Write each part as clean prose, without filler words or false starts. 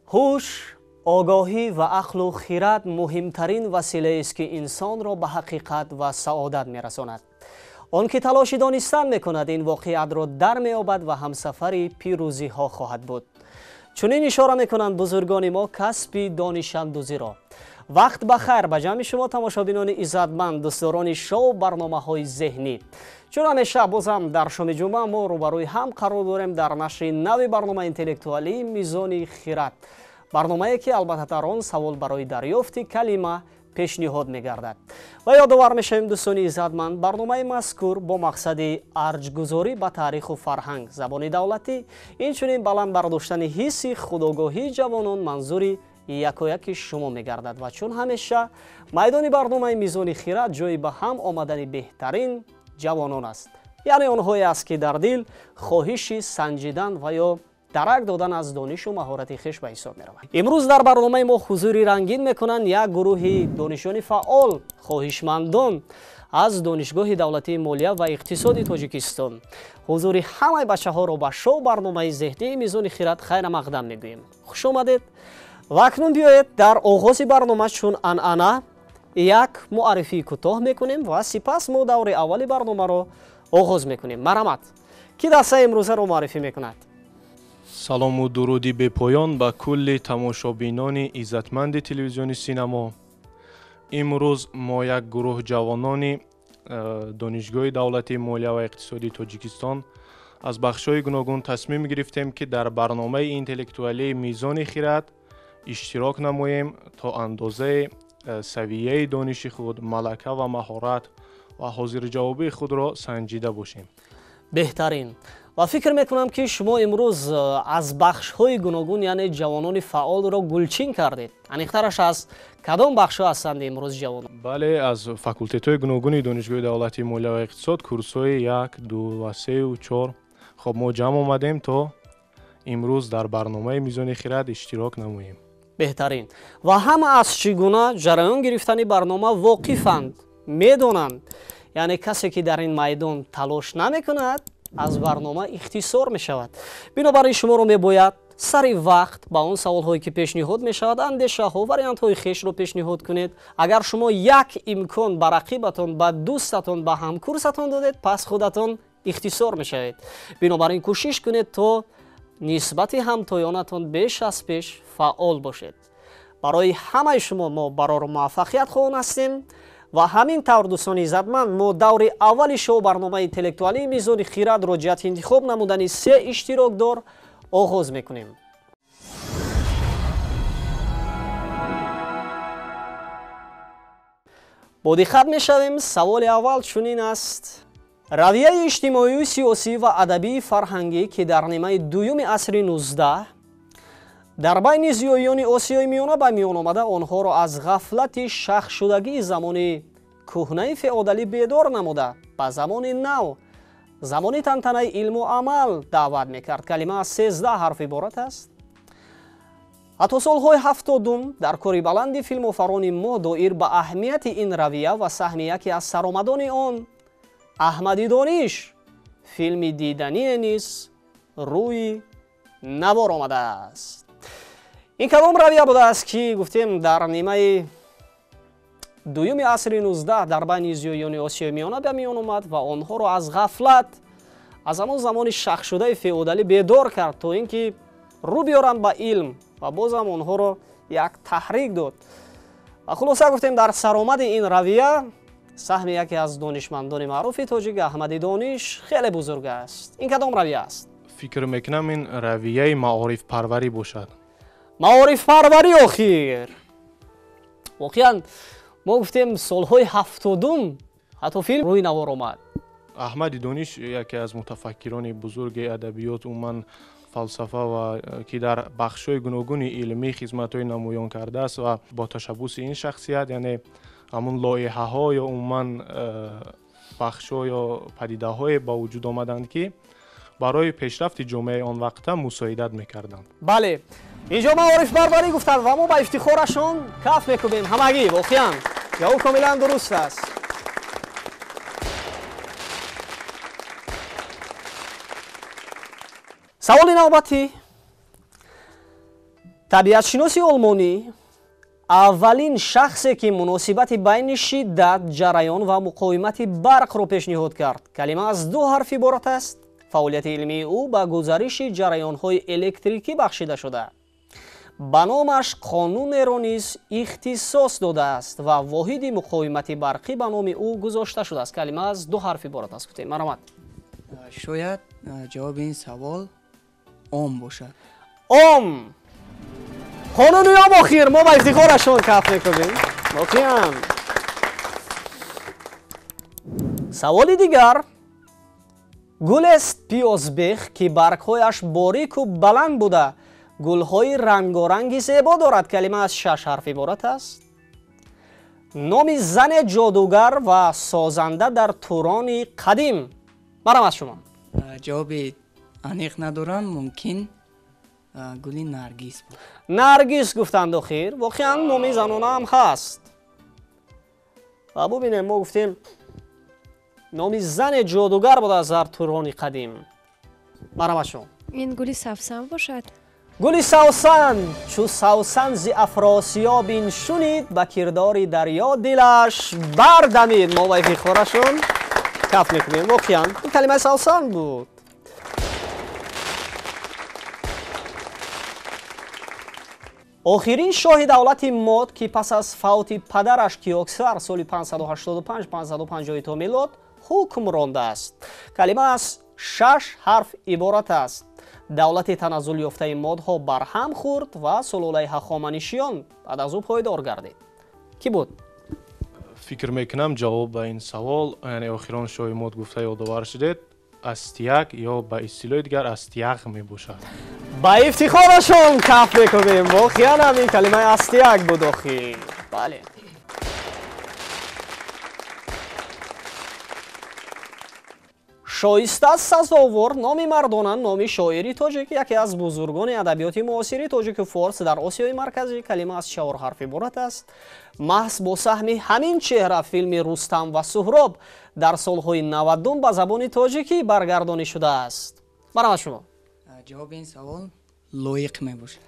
هوش، آگاهی و عقل و خرد مهمترین وسیله است که انسان را به حقیقت و سعادت می‌رساند. آن که تلاش دانستن می‌کند این واقعیت را در می‌یابد و همسفر پیروزی‌ها خواهد بود. چنین اشاره می‌کنند بزرگان ما کسب دانش‌اندوزی را. وقت بخیر به جمع شما تماشابینان عزتمند، دوستداران شو برنامه‌های ذهنی. چون همیشه بازم در شام جمعه ما روبروی هم قرار داریم در نشر نو برنامه اینتלקטואلی میزان خرد. برنامه‌ای که البته در آن سوال برای دریافت کلمه پیشنهاد می‌گردد. و یادآور می‌شویم دوستان عزتمند برنامه مذکور با مقصد ارج‌گذاری به تاریخ و فرهنگ زبان دولتی اینچنین بلند برداشتن حس خودآگاهی جوانان منظوری یکایک شما می‌گردد و چون همیشه میدان برنامه میزان خرد جای به هم آمدن بهترین جوانان است، یعنی آنهایی است که در دل خواهش سنجیدن و یا درک دادن از دانش و مهارت خویش به حساب می‌روند. امروز در برنامه ما حضوری رنگین میکنند یک گروه دانشجویان فعال خواهشمندان از دانشگاه دولتی مالیه و اقتصادی تاجیکستان. حضور همه بچه‌ها را به شو برنامه ذهنی میزان خرد خیر مقدم میگوییم. خوش آمدید. و اکنون بیایید در آغاز برنامه چون انعنه یک معرفی کوتاه میکنیم و سپس ما دور اول برنامه را آغاز میکنیم. مرحمت. کی دسته امروزه رو معرفی میکند؟ سلام و درودی به پایان به کل تماشابینان عزتمند تلویزیون سینما. امروز ما یک گروه جوانان دانشگاه دولتی مالیه و اقتصادی تاجیکستان از بخش‌های گوناگون تصمیم گرفتیم که در برنامه اینتלקטואلی میزان خرد اشتراک نماییم تا اندازه سویه دانش خود، ملکه و مهارت و حاضر جوابی خود را سنجیده باشیم. بهترین. و فکر میکنم که شما امروز از بخش‌های گوناگون یعنی جوانان فعال را گلچین کردید. انیخترش از کدام بخش‌ها هستند امروز جوانان؟ بله، از فاکولتت‌های گوناگون دانشگاه دولتی مالیه و اقتصاد کورس‌های 1، 2 و 3 و 4. خب ما جمع آمدیم تا امروز در برنامه میزان خرد اشتراک نماییم. بهترین. و همه از چگونه جریان گرفتن برنامه واقفند، میدونند. یعنی کسی که در این میدان تلاش نمیکند از برنامه اختصار می شود. بنابراین شما رو می باید سر وقت با اون سوال هایی که پیشنهاد می شود اندیشه ها وریانت های خویش رو پیشنهاد کنید. اگر شما یک امکان به رقیبتون، به دوستتون، به همکورستون دادید پس خودتون اختصار می شوید. بنابراین کوشش کنید تا نسبت همتایانتون بیش از پیش فعال باشید. برای همه شما ما برای موفقیت خواهان هستیم. و همین طور دوستان عزتمند ما دور اول شو برنامه اینتלקטואلی میزان خرد را جهت انتخاب نمودن 3 اشتراک دار آغاز میکنیم. با دقت میشویم. سوال اول چنین است: رویه اجتماعی، سیاسی و ادبی فرهنگی که در نیمه دوم عصر 19 در بین زیایان آسیای میانه به میان آمده آنها را از غفلت شخص شدگی زمان کهنه فئودالی بیدار نموده به زمان نو، زمان تنتنه علم و عمل دعوت میکرد. کلمه از 13 حرف عبارت است. حتی سالهای 70 در کاری بلند فیلم آفران ما دایر به اهمیت این رویه و سهمیه که از سرآمدان آن احمدی دانش فیلم دیدنی نیز روی نوار آمده است. این کدام رویه بوده است که گفتیم در نیمه دوم عصر 19 در بین زیایان آسیای میانه به میان آمد و آنها را از غفلت از همان زمان شخص شده فئودالی بیدار کرد تا اینکه رو بیارند به علم و بازم آنها را یک تحریک داد. و خلاصه گفتیم در سرآمد این رویه سهم یکی از دانشمندان معروف تاجیک احمدی دانش خیلی بزرگ است. این کدام رویه است؟ فکر میکنم این رویه معارف پروری باشد. معارف پروری آخر. واقعا ما گفتیم سالهای 70 حتی فیلم روی نوار آمد. احمدی دانش یکی از متفکران بزرگ ادبیات عموما فلسفه و که در بخش‌های گوناگون علمی خدمت‌های نمایان کرده است و با تشبث این شخصیت یعنی همون لایحه‌ها یا عموما بخش‌ها یا پدیده‌های با وجود آمدند که برای پیشرفت جامعه آن وقت مساعدت می‌کردند. بله، اینجا معارف پروری گفتند و ما با افتخارشون کف می‌کوبیم. همگی واقعا یا کاملا درست است. سوال نوبتی: табиатшиноси олмонӣ аввалин шахсе ки муносибати байни шиддат, ҷараён ва муқовимати барқро пешниҳод кард. Калима аз ду ҳарф иборат аст. фаъолияти илмии ӯ ба гузариши ҷараёнҳои электрикӣ бахшида шуда. ба номаш қонунеро низ ихтисос додааст ва воҳиди муқовимати барқӣ ба номи ӯ гузошта шудааст. Калима аз ду ҳарф иборат аст. Гуфтем. Маромад. шояд ҷавоби ин савол ом бошад. ом. қонуни ом охир мо ба ифтихорашон каф мекунем. воқеан. саволи дигар. гулест пиёзбех ки баргҳояш борику баланд буда гулҳои рангоранги зебо дорад. Калима аз шаш ҳарф иборат аст. номи зане ҷодугар ва созанда дар турони қадим. марам аз шумо. ҷавоби аниқ надорам, мумкин гули наргис буд. наргис гуфтанд охир. воқеан номи занона ҳам ҳаст. ва бубинем мо гуфтем номи зане ҷодугар буд аз дар турони қадим. марам аз шумо. ин гули савсан бошад. гули савсан. чу савсан зи афросиёбин шунид ба кирдори дарё дилаш бардамид. мо ба ифтихорашон каф мекунем. воқеан ин калимаи савсан буд. охирин шоҳи давлати мод ки пас аз фавти падараш киёксар соли 585-550 то милод ҳукм рондааст. калима аз шаш ҳарф иборат аст. давлати таназзул ёфтаи модҳо барҳам хӯрд ва сулолаи ҳахоманишиён баъд аз ӯ пойдор гардид. кӣ буд? фикр мекунам ҷавоб ба ин савол, яъне охирон шоҳи мод гуфта ёдовар шудед, астияк ё ба истилоҳи дигар астияқ мебошад. ба ифтихорашон каф мекунем. воқеан ҳам ин калимаи астияк буд охир. бале. шоиста сазовор номи мардона номи шоири тоҷик, яке аз бузургони адабиёти муосири тоҷику форс дар осиёи марказӣ. калима аз чаҳор ҳарф иборат аст. маҳз бо саҳми ҳамин чеҳра филми рустам ва суҳроб дар солҳои 90 ба забони тоҷикӣ баргардонӣ шудааст. барам аз шумо. ҷавоби ин савол лоиқ мебошад.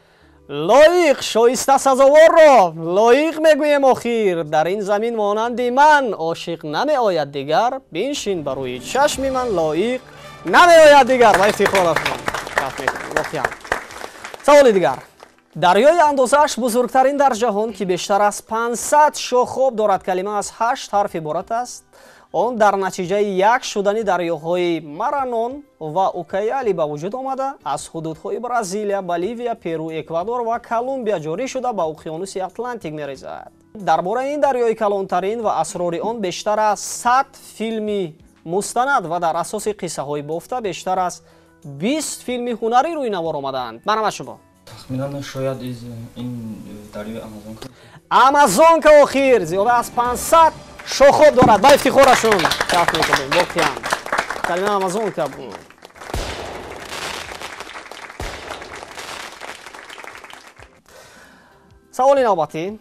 лоиқ. шоиста сазоворро лоиқ мегӯем охир. дар ин замин монанди ман ошиқ намеояд дигар. биншин ба рӯи чашми ман лоиқ намеояд дигар. ва ифтихорашон каф мекунем. воқеан. саволи дигар. дарёи андозааш бузургтарин дар ҷаҳон ки бештар аз 500 шохоб дорад. калима аз 8 ҳарф иборат аст. он дар натиҷаи як шудани дарёҳои маранон ва укаяли ба вуҷуд омада аз ҳудудҳои бразилия, боливия, перу, эквадор ва колумбия ҷорӣ шуда ба уқёнуси атлантик мерезад. дар бораи ин дарёи калонтарин ва асрори он бештар аз 100 филми мустанад ва дар асоси қиссаҳои бофта бештар аз 20 филми ҳунарӣ рӯйнавор омадаанд. манам аз шумо. тахминан шояд ин дарёи амазонка. амазонка охир зиёда аз 500 шохоб дорад. ба ифтихорашон каф мекунем. воқеан калимаи амазонка буд. саволи навбатӣ.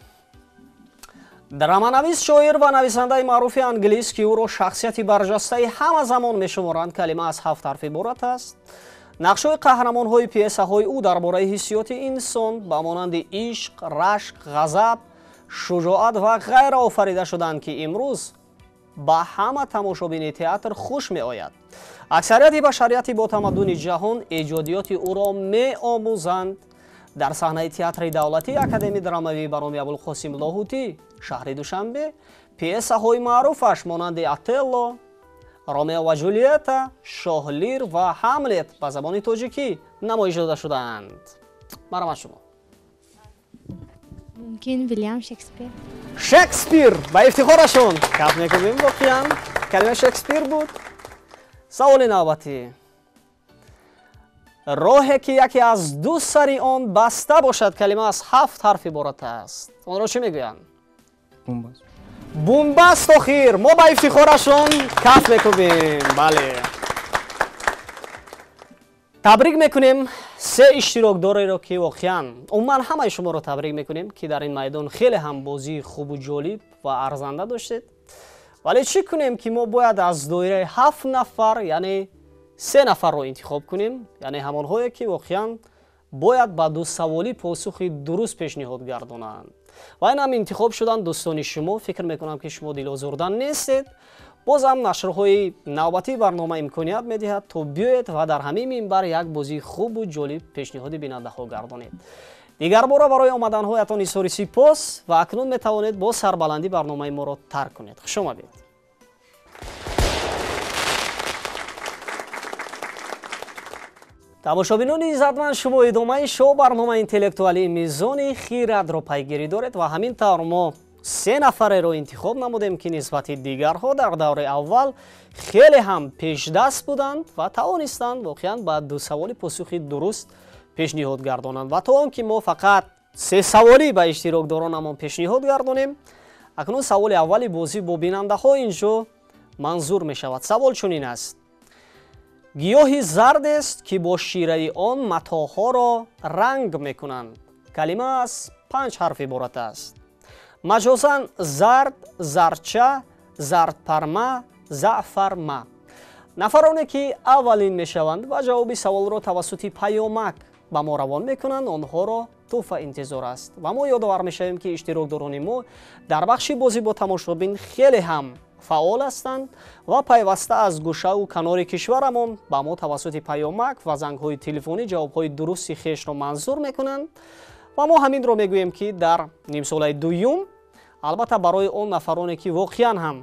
драманавис, шоир ва нависандаи маъруфи англис ки ӯро шахсияти барҷастаи ҳама замон мешуморанд. калима аз 7 ҳарф иборат аст. нақшҳои қаҳрамонҳои пиесаҳои ӯ дар бораи ҳиссиёти инсон ба монанди ишқ, рашк, ғазаб, шуҷоат ва ғайра офарида шуданд ки имрӯз ба ҳама тамошобини театр хуш меояд. аксарияти башарияти бо тамаддуни ҷаҳон эҷодиёти ӯро меомӯзанд. дар саҳнаи театри давлатии академияи драмавӣ ба номи абулқосим лоҳутӣ шаҳри душанбе пиесаҳои маъруфаш монанди отелло, ромео ва ҷулиетта, шоҳ лир ва ҳамлет ба забони тоҷикӣ намоиш дода шудаанд. марам аз шумо. мумкин вилям шекспир. шекспир. ба ифтихорашон каф мекунем. воқеан калимаи шекспир буд. саволи навбатӣ. роҳе ки яке аз ду сари он баста бошад. калима аз 7 ҳарф иборат аст. онро чӣ мегӯянд? бомбаст. бумбаст охир. мо ба ифтихорашон каф мекунем. бале. табрик мекунем се иштирокдореро ки воқеан умуман ҳамаи шуморо табрик мекунем ки дар ин майдон хеле ҳам бозии хубу ҷолиб ва арзанда доштед. вале чӣ кунем ки мо бояд аз доираи 7 нафар яъне 3 нафарро интихоб кунем, яъне ҳамонҳое ки воқеан бояд ба дусаволӣ посухи дуруст пешниҳод гардонанд. ва ин ҳам интихоб шуданд дӯстони шумо. фикр мекунам ки шумо дилозурда нестед. боз ҳам нашрҳои навбатии барнома имконият медиҳад то биёед ва дар ҳамин минбар як бозии хубу ҷолиб пешниҳоди бинандаҳо гардонед. дигар бора барои омаданҳоятон изҳори сипос ва акнун метавонед бо сарбаландӣ барномаи моро тарк кунед. хушомадед. тамошобинони иззатманд, шумо идомаи шоу барномаи интеллектуалии мизони хиратро пайгирӣ доред ва ҳамин тавр мо се нафареро интихоб намудем ки нисбати дигарҳо дар даври аввал хеле ҳам пешдаст буданд ва тавонистанд воқеан ба ду саволи посухи дуруст пешниҳод гардонанд. ва то он ки мо фақат се саволӣ ба иштирокдоронамон пешниҳод гардонем, акнун саволи аввали бозӣ бо бинандаҳо инҷо манзур мешавад. савол чунин аст: гиёҳи зардест ки бо шираи он матоъҳоро ранг мекунанд. калима аз 5 ҳарф иборат аст. маҷозан зард, зарча, зардпарма, заъфарма. нафароне ки аввалин мешаванд ва ҷавоби саволро тавассути паёмак ба мо равон мекунанд, онҳоро тӯҳфа интизор аст. ва мо ёдовар мешавем ки иштирокдорони мо дар бахши бозӣ бо тамошобин хеле ҳам фаъол ҳастанд ва пайваста аз гӯшаву канори кишварамон ба мо тавассути паёмак ва зангҳои телефонӣ ҷавобҳои дурусти хешро манзур мекунанд. ва мо ҳаминро мегӯем ки дар нимсолаи дуюм, албатта барои он нафароне ки воқеан ҳам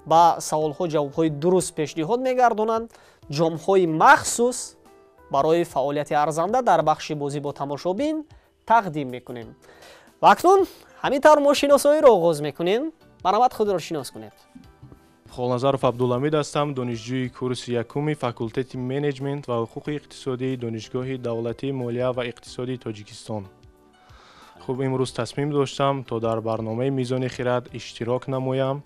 ба саволҳо ҷавобҳои дуруст пешниҳод мегардонанд, ҷомҳои махсус барои фаъолияти арзанда дар бахши бозӣ бо тамошобин тақдим мекунем. ва акнун ҳамин тавр мо шиносоиро оғоз мекунем. марҳамат, худро шинос кунед. холназаров абдулҳамид ҳастам, донишҷӯи курси якуми факултети менеҷмент ва ҳуқуқи иқтисодии донишгоҳи давлатии молия ва иқтисодии тоҷикистон. хуб, имрӯз тасмим доштам то дар барномаи мизони хират иштирок намоям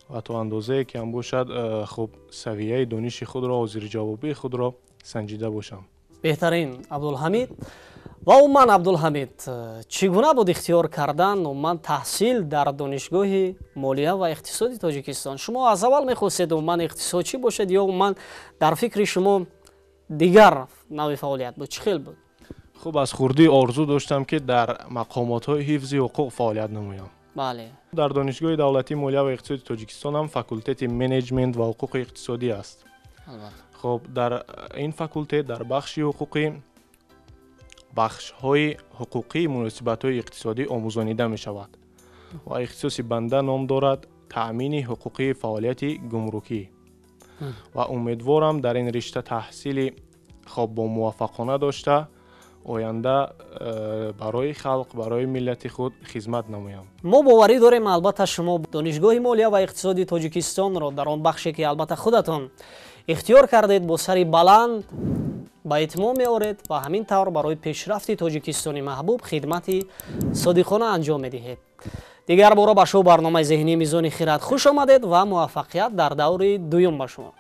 ва то андозае ки ҳам бошад хуб савияи дониши худро, ҳозирҷавобии худро санҷида бошам. беҳтарин, абдулҳамид. ва умман абдулҳамид, чӣ гуна буд ихтиёр кардан умман таҳсил дар донишгоҳи молия ва иқтисоди тоҷикистон? шумо аз аввал мехостед умман иқтисодчӣ бошед ё умман дар фикри шумо дигар нави фаъолият буд? чӣ хел буд? хуб, аз хурдӣ орзу доштам ки дар мақомотҳои ҳифзи ҳуқуқ фаъолият намоям. бале. дар донишгоҳи давлатии молия ва иқтисоди тоҷикистон ҳам факултети менеҷмент ва ҳуқуқи иқтисодӣ аст. хуб, дар ин факултет дар бахши ҳуқуқи бахшҳои ҳуқуқии муносибатҳои иқтисодӣ омӯзонида мешавад ва ихтисоси банда ном дорад таъмини ҳуқуқии фаъолияти гумрукӣ. ва умедворам дар ин ришта таҳсили хоб бо муваффақона дошта оянда барои халқ, барои миллати худ хизмат намоям. мо боварӣ дорем албатта шумо донишгоҳи молия ва иқтисоди тоҷикистонро дар он бахше ки албатта худатон ихтиёр кардед бо сари баланд ба итмом меоред ва ҳамин тавр барои пешрафти тоҷикистони маҳбуб хидмати содиқона анҷом медиҳед. дигар бора ба шоу барномаи зеҳнии мизони хират хуш омадед ва муваффақият дар даври дуюм ба шумо.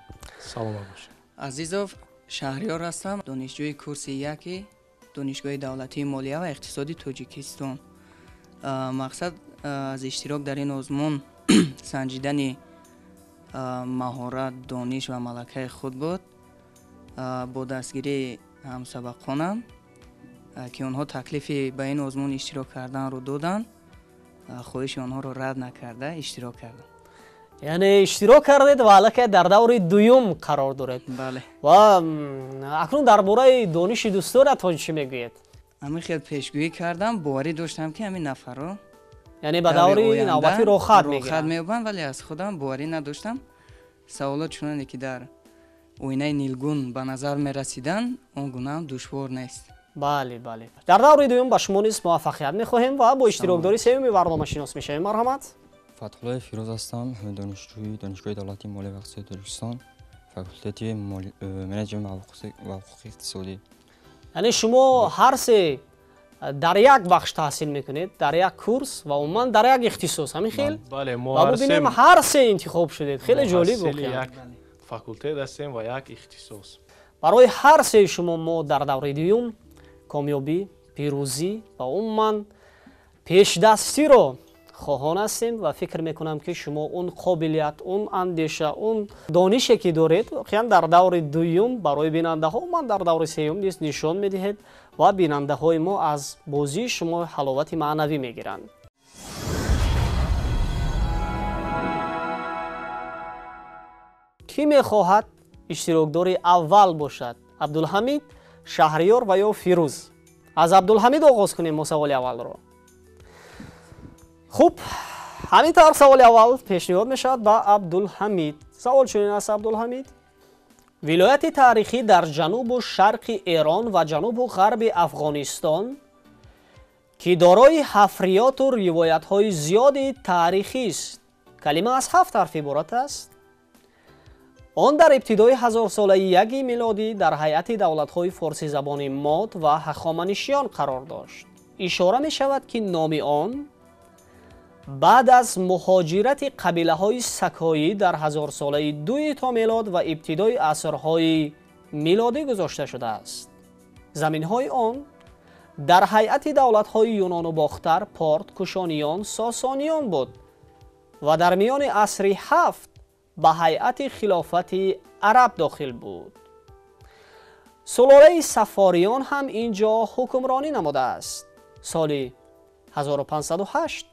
саломат бошед. азизов, шаҳриёр ҳастам, донишҷӯи курси яки донишгоҳи давлатии молия ва иқтисоди тоҷикистон. мақсад аз иштирок дар ин озмун санҷидани маҳорат, дониш ва малакаи худ буд. бо дастгирии ҳамсабақонам ки онҳо таклифи ба ин озмун иштирок карданро доданд, хоҳиши онҳоро рад накарда иштирок кардам. яъне иштирок кардед ва аллакай дар даври дуюм қарор доред. бале. ва акнун дар бораи дониши дӯсторатон чӣ мегӯед? ҳамин хел пешгӯӣ кардам, боварӣ доштам ки ҳамин нафарро яъне ба даври навбати рохат меёбанд, вале аз худам боварӣ надоштам. саволот чуноне ки дар оинаи нилгун ба назар мерасиданд, он гунаам душвор нест. бале, бале. дар даври дуюм ба шумо низ муваффақият мехоҳем ва бо иштирокдори сеюми барнома шинос мешавем. марҳамат. фатҳуллои фирӯз ҳастам, донишҷӯи донишгоҳи давлатии молия ва иқтисоди тоҷикистон, факултети менеҷмент ва ҳуқуқи иқтисодӣ. яъне шумо ҳар се дар як бахш таҳсил мекунед, дар як курс ва умуман дар як ихтисос, ҳамин хел? бале, мо ва бубинем ҳар се интихоб шудед. хеле ҷолиб воқеан. як факултет ҳастем ва як ихтисос. барои ҳар се шумо мо дар даври дуюм комёбӣ, пирӯзӣ ва умуман пешдастиро خواهان هستیم و فکر میکنم که شما اون قابلیت، اون اندیشه، اون دانشی که دارید واقعا در دور دوم برای بیننده ها من در دور سوم نیز نشان میدهید و بیننده های ما از بازی شما حلاوت معنوی میگیرند. کی میخواهد اشتراکدار اول باشد؟ عبدالحمید، شهریار و یا فیروز؟ از عبدالحمید آغاز کنیم ما سوال اول رو. خوب، همین طور سوال اول پیشنهاد میشد با عبدالحمید. سوال چنین است عبدالحمید: ولایت تاریخی در جنوب و شرق ایران و جنوب و غرب افغانستان که دارای حفریات و روایت های زیادی تاریخی است، کلمه از 7 حرف عبارت است. آن در ابتدای 1000 ساله یک میلادی در هیئت دولت‌های فارسی زبان ماد و هخامنشیان قرار داشت. اشاره می شود که نام آن بعد از مهاجرت قبیله‌های سکایی در 1000 ساله دوی تا میلاد و ابتدای عصرهای میلادی گذاشته شده است. زمین‌های آن در هیئت دولت‌های یونان و باختر، پارت، کوشانیان، ساسانیان بود و در میان عصر 7 به هیئت خلافت عرب داخل بود. سلاله صفاریان هم اینجا حکمرانی نموده است. سال 1508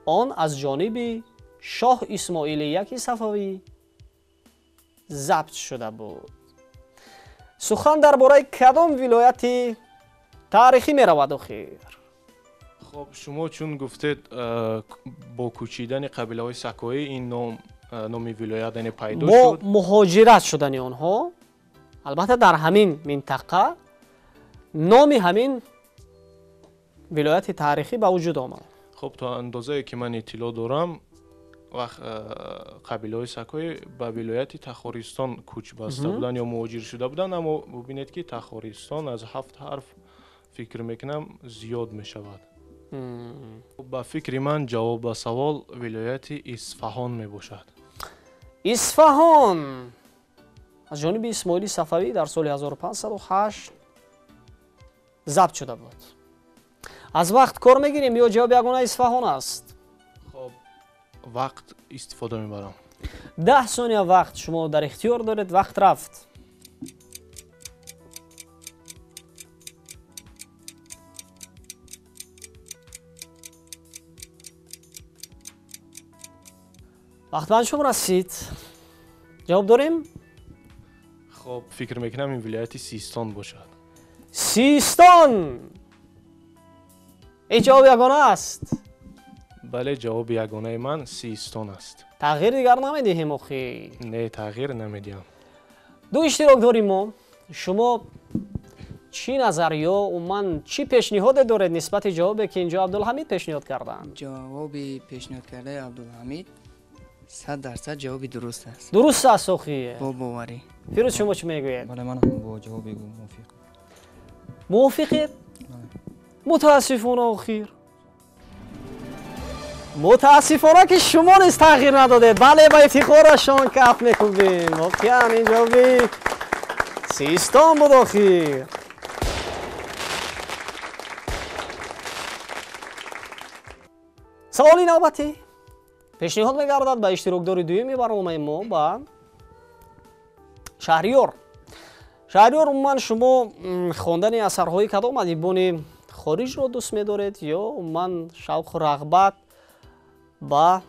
آن از جانب شاه اسماعیل یک صفوی ضبط شده بود. سخن درباره کدام ولایت تاریخی می رود آخر؟ خب شما چون گفتید با کوچیدن قبیله های سکایی این نام ولایت یعنی پیدا شد، مهاجرت شدن آنها، البته در همین منطقه نام همین ولایت تاریخی به وجود آمد. خب تا اندازه که من اطلاع دارم وقت قبیله های سکایی به ولایت تخارستان کوچ بسته بودن یا مهاجر شده بودن، اما ببینید که تخارستان از 7 حرف فکر میکنم زیاد می شود. با فکر من جواب به سوال ولایت اصفهان می باشد. اصفهان از جانب اسماعیل صفوی در سال 1508 ضبط شده بود. از وقت کار میگیریم یا جواب یگانه اصفهان است؟ خب وقت استفاده میبرم. 10 ثانیه وقت شما در اختیار دارید. وقت رفت. وقت من شما رسید. جواب داریم؟ خب فکر میکنم این ولایت سیستان باشد. سیستان این جواب یگانه است؟ بله جواب یگانه من سیستان است. تغییر دیگر نمیدهیم آخی؟ نه تغییر نمیدیم. دو اشتراک داریم ما. شما چی نظریه و من چی پیشنهاد دارید نسبت جوابی که اینجا عبدالحمید پیشنهاد کردن؟ جوابی پیشنهاد کرده عبدالحمید 100% جوابی درست است. درست است آخی؟ با باوری. فیروز شما چی میگوید؟ بله من هم با جواب موافقم. موافقید؟ متاسفانه آخر متاسفانه که شما نیز تغییر ندادید. بله با افتخارشان کف میکنیم. واقعا این جوابی سیستان بود آخر. سوالی نوبتی پیشنهاد میگردد به اشتراکدار دومی برنامه ما با شهریار. شهریار عموما شما خواندن اثرهای کدام ادیبان خارج رو دوست می‌دارید یا عموما شوق و رغبت با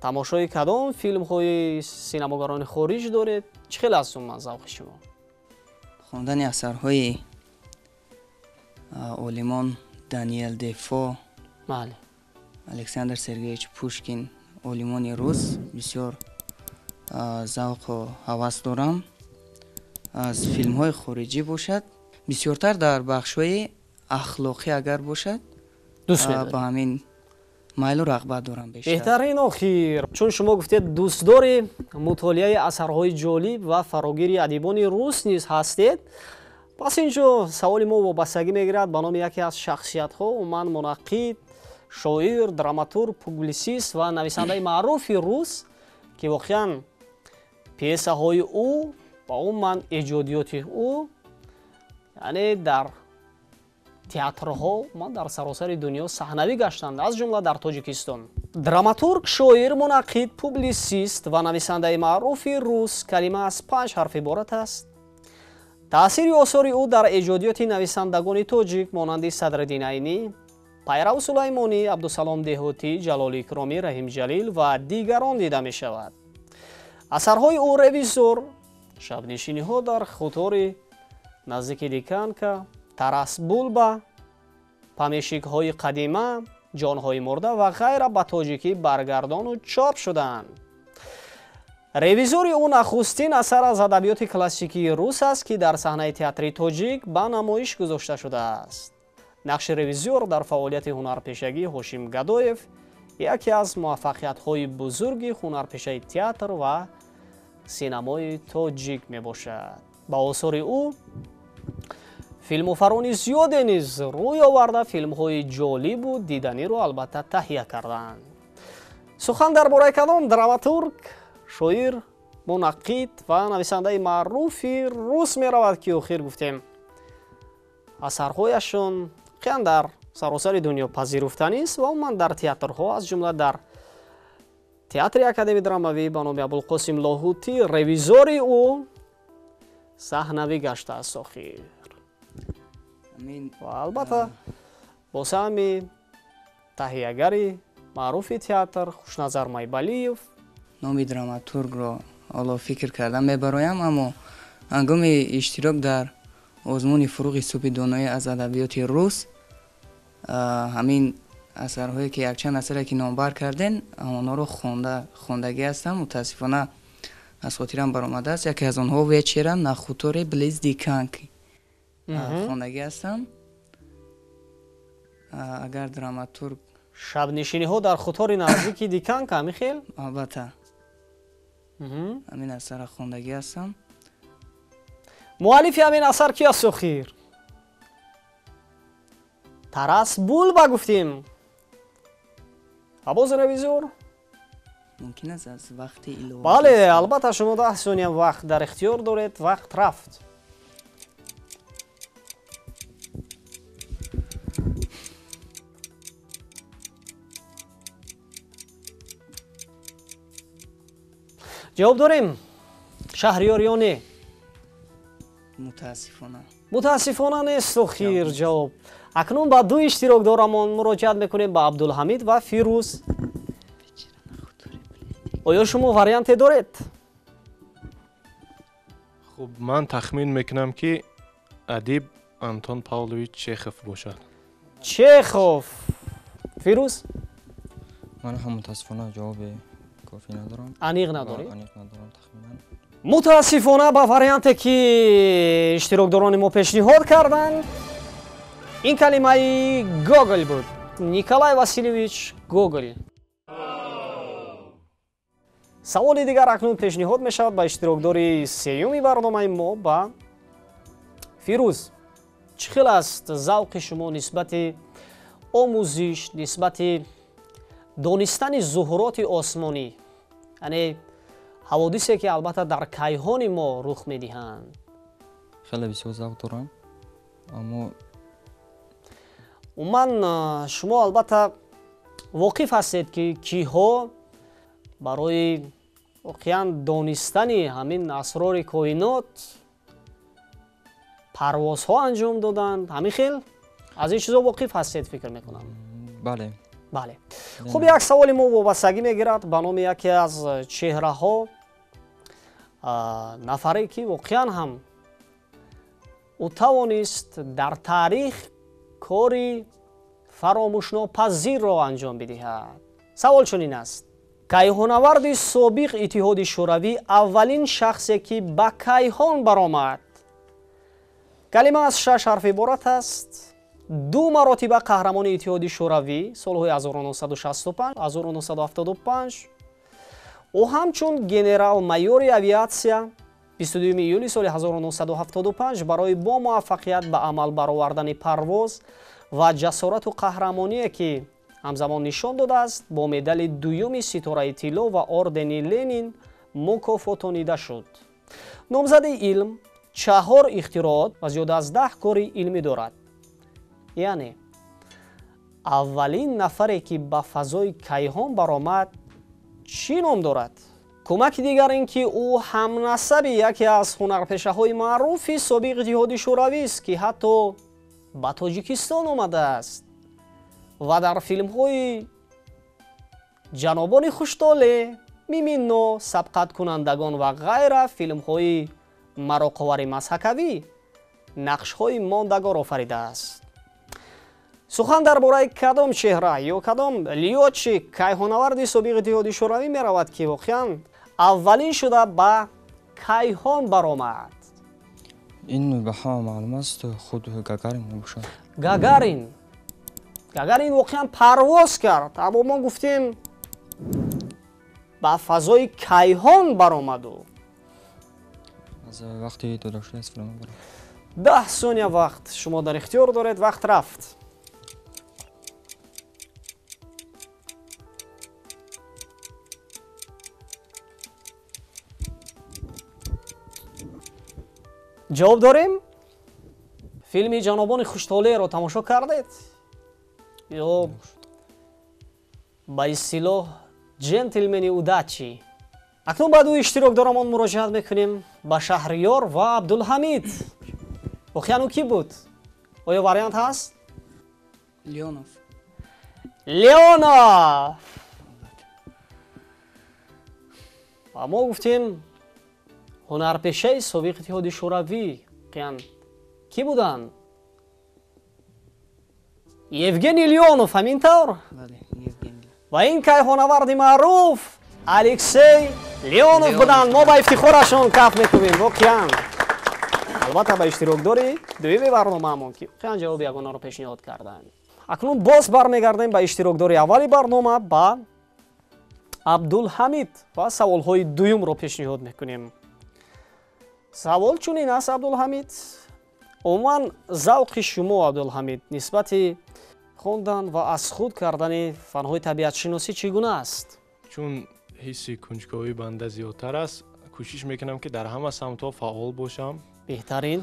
تماشای کدام فیلم‌های سینماگران خارج دارید؟ چه خیلی از عموما ذوق شما؟ خواندن اثرهای عالمان دانیل دفو، بله، الکساندر سرگیچ پوشکین، عالمان روس بسیار ذوق و هوس دارم. از فیلم‌های خارجی باشد بسیارتر در بخش‌های اخلاقی اگر باشد دوست با می‌دارید. همین مایل و رغبت دارم بیشتر. بهترین آخر چون شما گفتید دوستدار مطالعه اثرهای جالب و فراگیر ادیبان روس نیز هستید، پس اینجا سوال ما وابستگی میگیرد به نام یکی از شخصیت‌ها و من منقد، شاعر، دراماتورگ، پوبلیسیست و نویسنده معروف روس که واقعا پیسه‌های او با اون من ایجادیات او یعنی در театрҳо дар саросари дунё саҳнавӣ гаштанд, аз ҷумла дар Тоҷикистон. Драматург, шоир, мунаққид, публицист ва нависандаи маъруфи рус калима аз 5 ҳарф иборат аст. таъсири осори ӯ дар эҷодиёти нависандагони тоҷик монанди Садреддин Айнӣ, Пайрав Сулаймонӣ, Абдусалом Деҳотӣ, Ҷалоли Икромӣ, Раҳимҷалил ва дигарон дида мешавад. асарҳои ӯ Ревизор, Шабнишиниҳо дар хутори наздики Диканка, Тарас Булба, Памешикҳои қадима, Ҷонҳои мурда ва ғайра ба тоҷикӣ баргардону чоп шуданд. Ревизори ӯ нахустин асар аз адабиёти классикии рус аст, ки дар саҳнаи театри тоҷик ба намоиш гузошта шудааст. нақши ревизор дар фаъолияти ҳунарпешагӣ Ҳошим Гадоев яке аз муваффақиятҳои бузурги ҳунарпешаи театр ва синамои тоҷик мебошад. ба осори ӯ филмофарони зиёде низ рӯй оварда филмҳои ҷолибу диданиро албатта таҳия карданд. сухан дар бораи кадом драматург, шоир, мунаққид ва нависандаи маъруфи рус меравад, ки охир гуфтем асарҳояшон қиян дар саросари дунё пазируфтанист ва умуман дар театрҳо, аз ҷумла дар театри академии драмавӣ ба номи Абулқосим Лоҳутӣ ревизори ӯ саҳнавӣ гаштааст охир. ва албатта бо саҳми таҳиягари маъруфи театр Хушназар Майбалиев номи драматургро ҳоло фикр карда мебароям, аммо ҳангоми иштирок дар озмуни фуруғи субҳи доноӣ аз адабиёти рус, ҳамин асарҳое ки якчанд асаре ки номбар карден, онҳоро хондагӣ ҳастам. мутаассифона аз хотирам баромадааст. яке аз онҳо Вечера на хуторе близ Диканки хондагӣ ҳастам. агар драматург Шабнишиниҳо дар хутори наздики Диканка, Михел? албатта ҳамин асарро хондагӣ ҳастам. муаллифи ҳамин асар ки аст охир? Тарас Булба гуфтем. Абоз ревизор? мумкин аст аз вақти илова. бале, албатта шумо 10 сония вақт дар ихтиёр доред. вақт рафт. ҷавоб дорем? Шаҳриёр ё не? мутаассифона нест охир ҷавоб. акнун ба ду иштирокдорамон муроҷиат мекунем, ба Абдулҳамид ва Фирӯз. оё шумо варианте доред? хуб, ман тахмин мекунам ки адиб Антон Павлович Чехов бошад. Чехов. Фирӯз? ман ҳам мутаассифона ҷавоби кофӣ надорам. аниқ надорӣ? аниқ надорам тахминан. мутаассифона ба варианте ки иштирокдорони мо пешниҳод карданд, ин калимаи Гоголь буд. Николай Васильевич Гоголь. саволи дигар акнун пешниҳод мешавад ба иштирокдори сеюми барномаи мо, ба Фирӯз. чӣ хел аст завқи шумо нисбати омӯзиш, нисбати донистани зуҳуроти осмонӣ, яъне ҳаводисе ки албатта дар кайҳони мо рух медиҳанд? хеле бисёр завқ дорам, аммо умуман шумо албатта воқиф ҳастед ки киҳо барои воқеан донистани ҳамин асрори коинот парвозҳо анҷом доданд. ҳамин хел аз ин чизо воқиф ҳастед, фикр мекунам. бале. бале. хуб, як саволи мо вобастагӣ мегирад ба номи яке аз чеҳраҳо, нафаре ки воқеан ҳам ӯ тавонист дар таърих кори фаромӯшнопазирро анҷом бидиҳад. савол чунин аст: кайҳонаварди собиқ Иттиҳоди Шӯравӣ аввалин шахсе ки ба кайҳон баромад. калима аз 6 ҳарф иборат аст. 2 маротиба қаҳрамони Иттиҳоди Шӯравӣ солҳои 1965-1975. ӯ ҳамчун генерал-майёри авиатсия 22 июли соли 1975 барои бо муваффақият ба амал баровардани парвоз ва ҷасорату қаҳрамоние ки ҳамзамон нишон додааст, бо медали дуюми Ситораи тилло ва ордени Ленин мукофотонида шуд. номзади илм 4 ихтироот ва зиёда аз 10 кори илмӣ дорад. яъне аввалин нафаре ки ба фазои кайҳон баромад чӣ ном дорад? кӯмаки дигар ин ки ӯ ҳамнасаби яке аз ҳунарпешаҳои маъруфи собиқи иттиҳоди шӯравист ки ҳатто ба тоҷикистон омадааст ва дар филмҳои ҷанобони хуштоле, мимино, сабқаткунандагон ва ғайра филмҳои мароқовари мазҳакавӣ нақшҳои мондагор офаридааст. сухан дар бораи кадом чеҳра ё кадом лётчи кайҳонаварди собиқи иттиҳоди шӯравӣ меравад ки воқеан аввалин шуда ба кайҳон баромад? ин ба ҳама маълум аст, худ Гагарин мебошад. Гагарин воқеан парвоз кард, аммо мо гуфтем ба фазои кайҳон баромаду. аз вақти додашудаст филм барам. 10 сония вақт шумо дар ихтиёр доред. вақт рафт. ҷавоб дорем? филми ҷанобони хуштолеро тамошо кардед? ё ба истилоҳ ҷентлмени удачи? акнун ба ду иштирокдорамон муроҷиат мекунем, ба Шаҳриёр ва Абдулҳамид. воқеан ӯ кӣ буд? оё вариант ҳаст? Леонов. Леонов! ва мо гуфтем ҳунарпешаи собиқи иттиҳоди шӯравӣ воқеан кӣ буданд? Евгений Леонов, ҳамин тавр? Бале, Евгений. ва ин кайҳонаварди маъруф Алексей Леонов буданд. мо ба ифтихорашон каф мекунем. воқеан албатта ба иштирокдори дуюми барномаамон ки воқеан ҷавоби ягонаро пешниҳод карданд. акнун боз бармегардем ба иштирокдори аввали барнома, ба Абдулҳамид, ва саволҳои дуюмро пешниҳод мекунем. савол чунин аст, Абдулҳамид. умуман завқи шумо, Абдулҳамид, нисбати хондан ва аз худ кардани фанҳои табиатшиносӣ чӣ гуна аст? чун ҳисси кунҷковии банда зиёдтар аст, кӯшиш мекунам ки дар ҳама самтҳо фаъол бошам беҳтарин.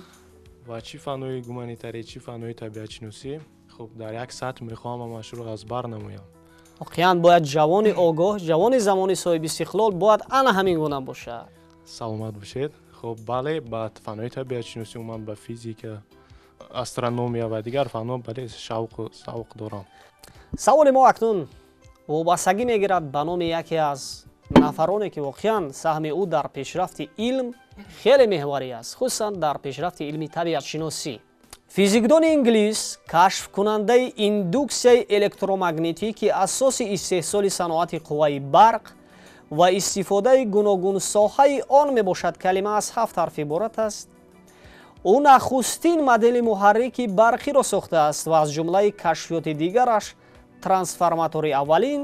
ва чӣ фанҳои гуманитарӣ, чӣ фанҳои табиатшиносӣ, хуб дар як сатҳ мехоҳам ҳамашро аз бар намоям. воқеан бояд ҷавони огоҳ, ҷавони замони соҳиби истиқлол бояд ана ҳамин гуна бошад. саломат бошед. хуб бале, ба фанҳои табиатшиносӣ умуман ба физика, астрономия ва дигар фанҳо бале шавқ дорам. саволи мо акнун вобастагӣ мегирад ба номи яке аз нафароне ки воқеан саҳми ӯ дар пешрафти илм хеле меҳварӣ аст, хусусан дар пешрафти илми табиатшиносӣ. физикдони инглис кашфкунандаи индуксияи электромагнитӣ ки асоси истеҳсоли саноати қувваи барқ ва истифодаи гуногун соҳаи он мебошад, калима аз 7 ҳарф иборат аст. ӯ нахустин модели муҳаррики барқиро сохтааст ва аз ҷумлаи кашфиёти дигараш трансформатори аввалин,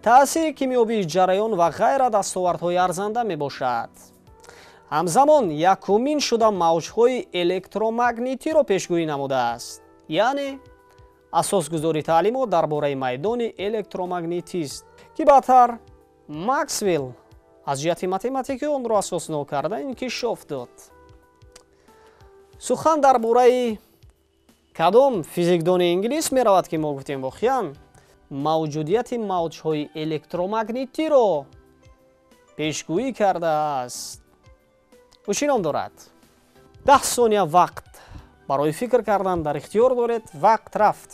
таъсири кимиёвии ҷараён ва ғайра дастовардҳои арзанда мебошад. ҳамзамон якумин шуда мавҷҳои электромагнитиро пешгӯӣ намудааст, яъне асосгузори таълимот дар бораи майдони электромагнитист ки баъдтар Максвелл аз ҷиҳати математикӣ онро асосно карда инкишоф дод. сухан дар бораи кадом физикдони инглис меравад ки мо гуфтем воқеан мавҷудияти мавҷҳои электромагнитиро пешгӯӣ кардааст? ӯ чӣ ном дорад? 10 сония вақт барои фикр кардан дар ихтиёр доред. вақт рафт.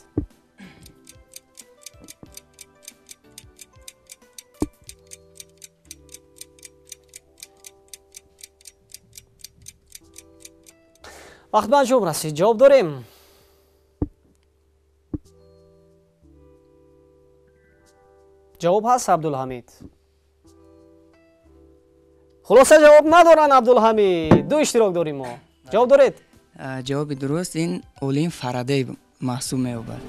вақт ба анҷом расид. ҷавоб дорем? ҷавоб ҳаст, Абдулҳамид? хулоса ҷавоб надоранд Абдулҳамид. ду иштирок дорем мо. ҷавоб доред? ҷавоби дуруст ин Олин Фарадей маҳсуб меёбад.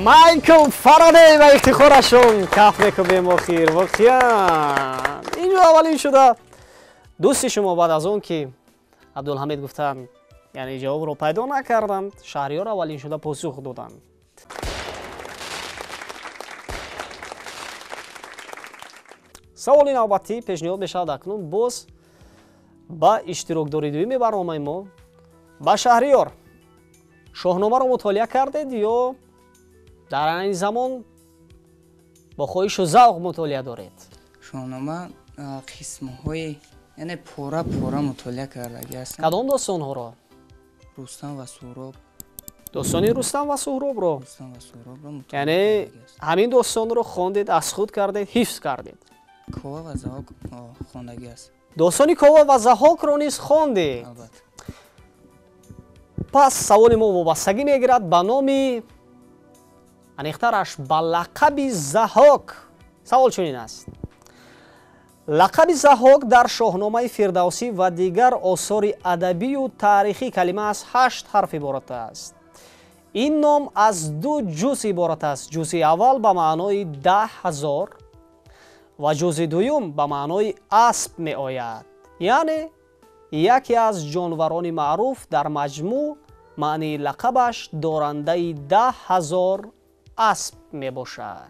Майкл Фарадей ба ифтихорашон каф мекунем. охир воқеан инҷо аввалин шуда дӯсти шумо баъд аз он ки Абдулҳамид гуфтанд, яъне ҷавобро пайдо накарданд, Шаҳриёр аввалин шуда посух доданд. саволи навбатӣ пешниҳод мешавад акнун боз ба иштирокдори дуюми барномаи мо, ба Шаҳриёр. шоҳномаро мутолиа кардед ё дар айни замон бо хоҳишу завқ мутолиа доред? шоҳнома қисмҳои яъне пора мутолиа кардаги ҳастам. кадом достонҳоро? рустам ва суҳроб. достони рустам ва суҳробро? рустам ва суҳробро мутолиа яъне кардаги ҳастам. ҳамин достонро хондед, аз худ кардед, ҳифз кардед? кова ва заҳок хондаги аст. достони кова ва заҳокро низ хондед? албатта. пас саволи мо вобастагӣ мегирад ба номи аниқтараш ба лақаби заҳок. савол чунин аст: лақаби заҳок дар шоҳномаи фирдавсӣ ва дигар осори адабию таърихӣ калима аз 8 ҳарф иборат аст. ин ном аз 2 ҷуз иборат аст. ҷузи аввал ба маънои 10,000 ва ҷузи дуюм ба маънои асп меояд. яъне яке аз ҷонварони маъруф дар маҷмӯъ маънии лақабаш дорандаи 10,000 асп мебошад.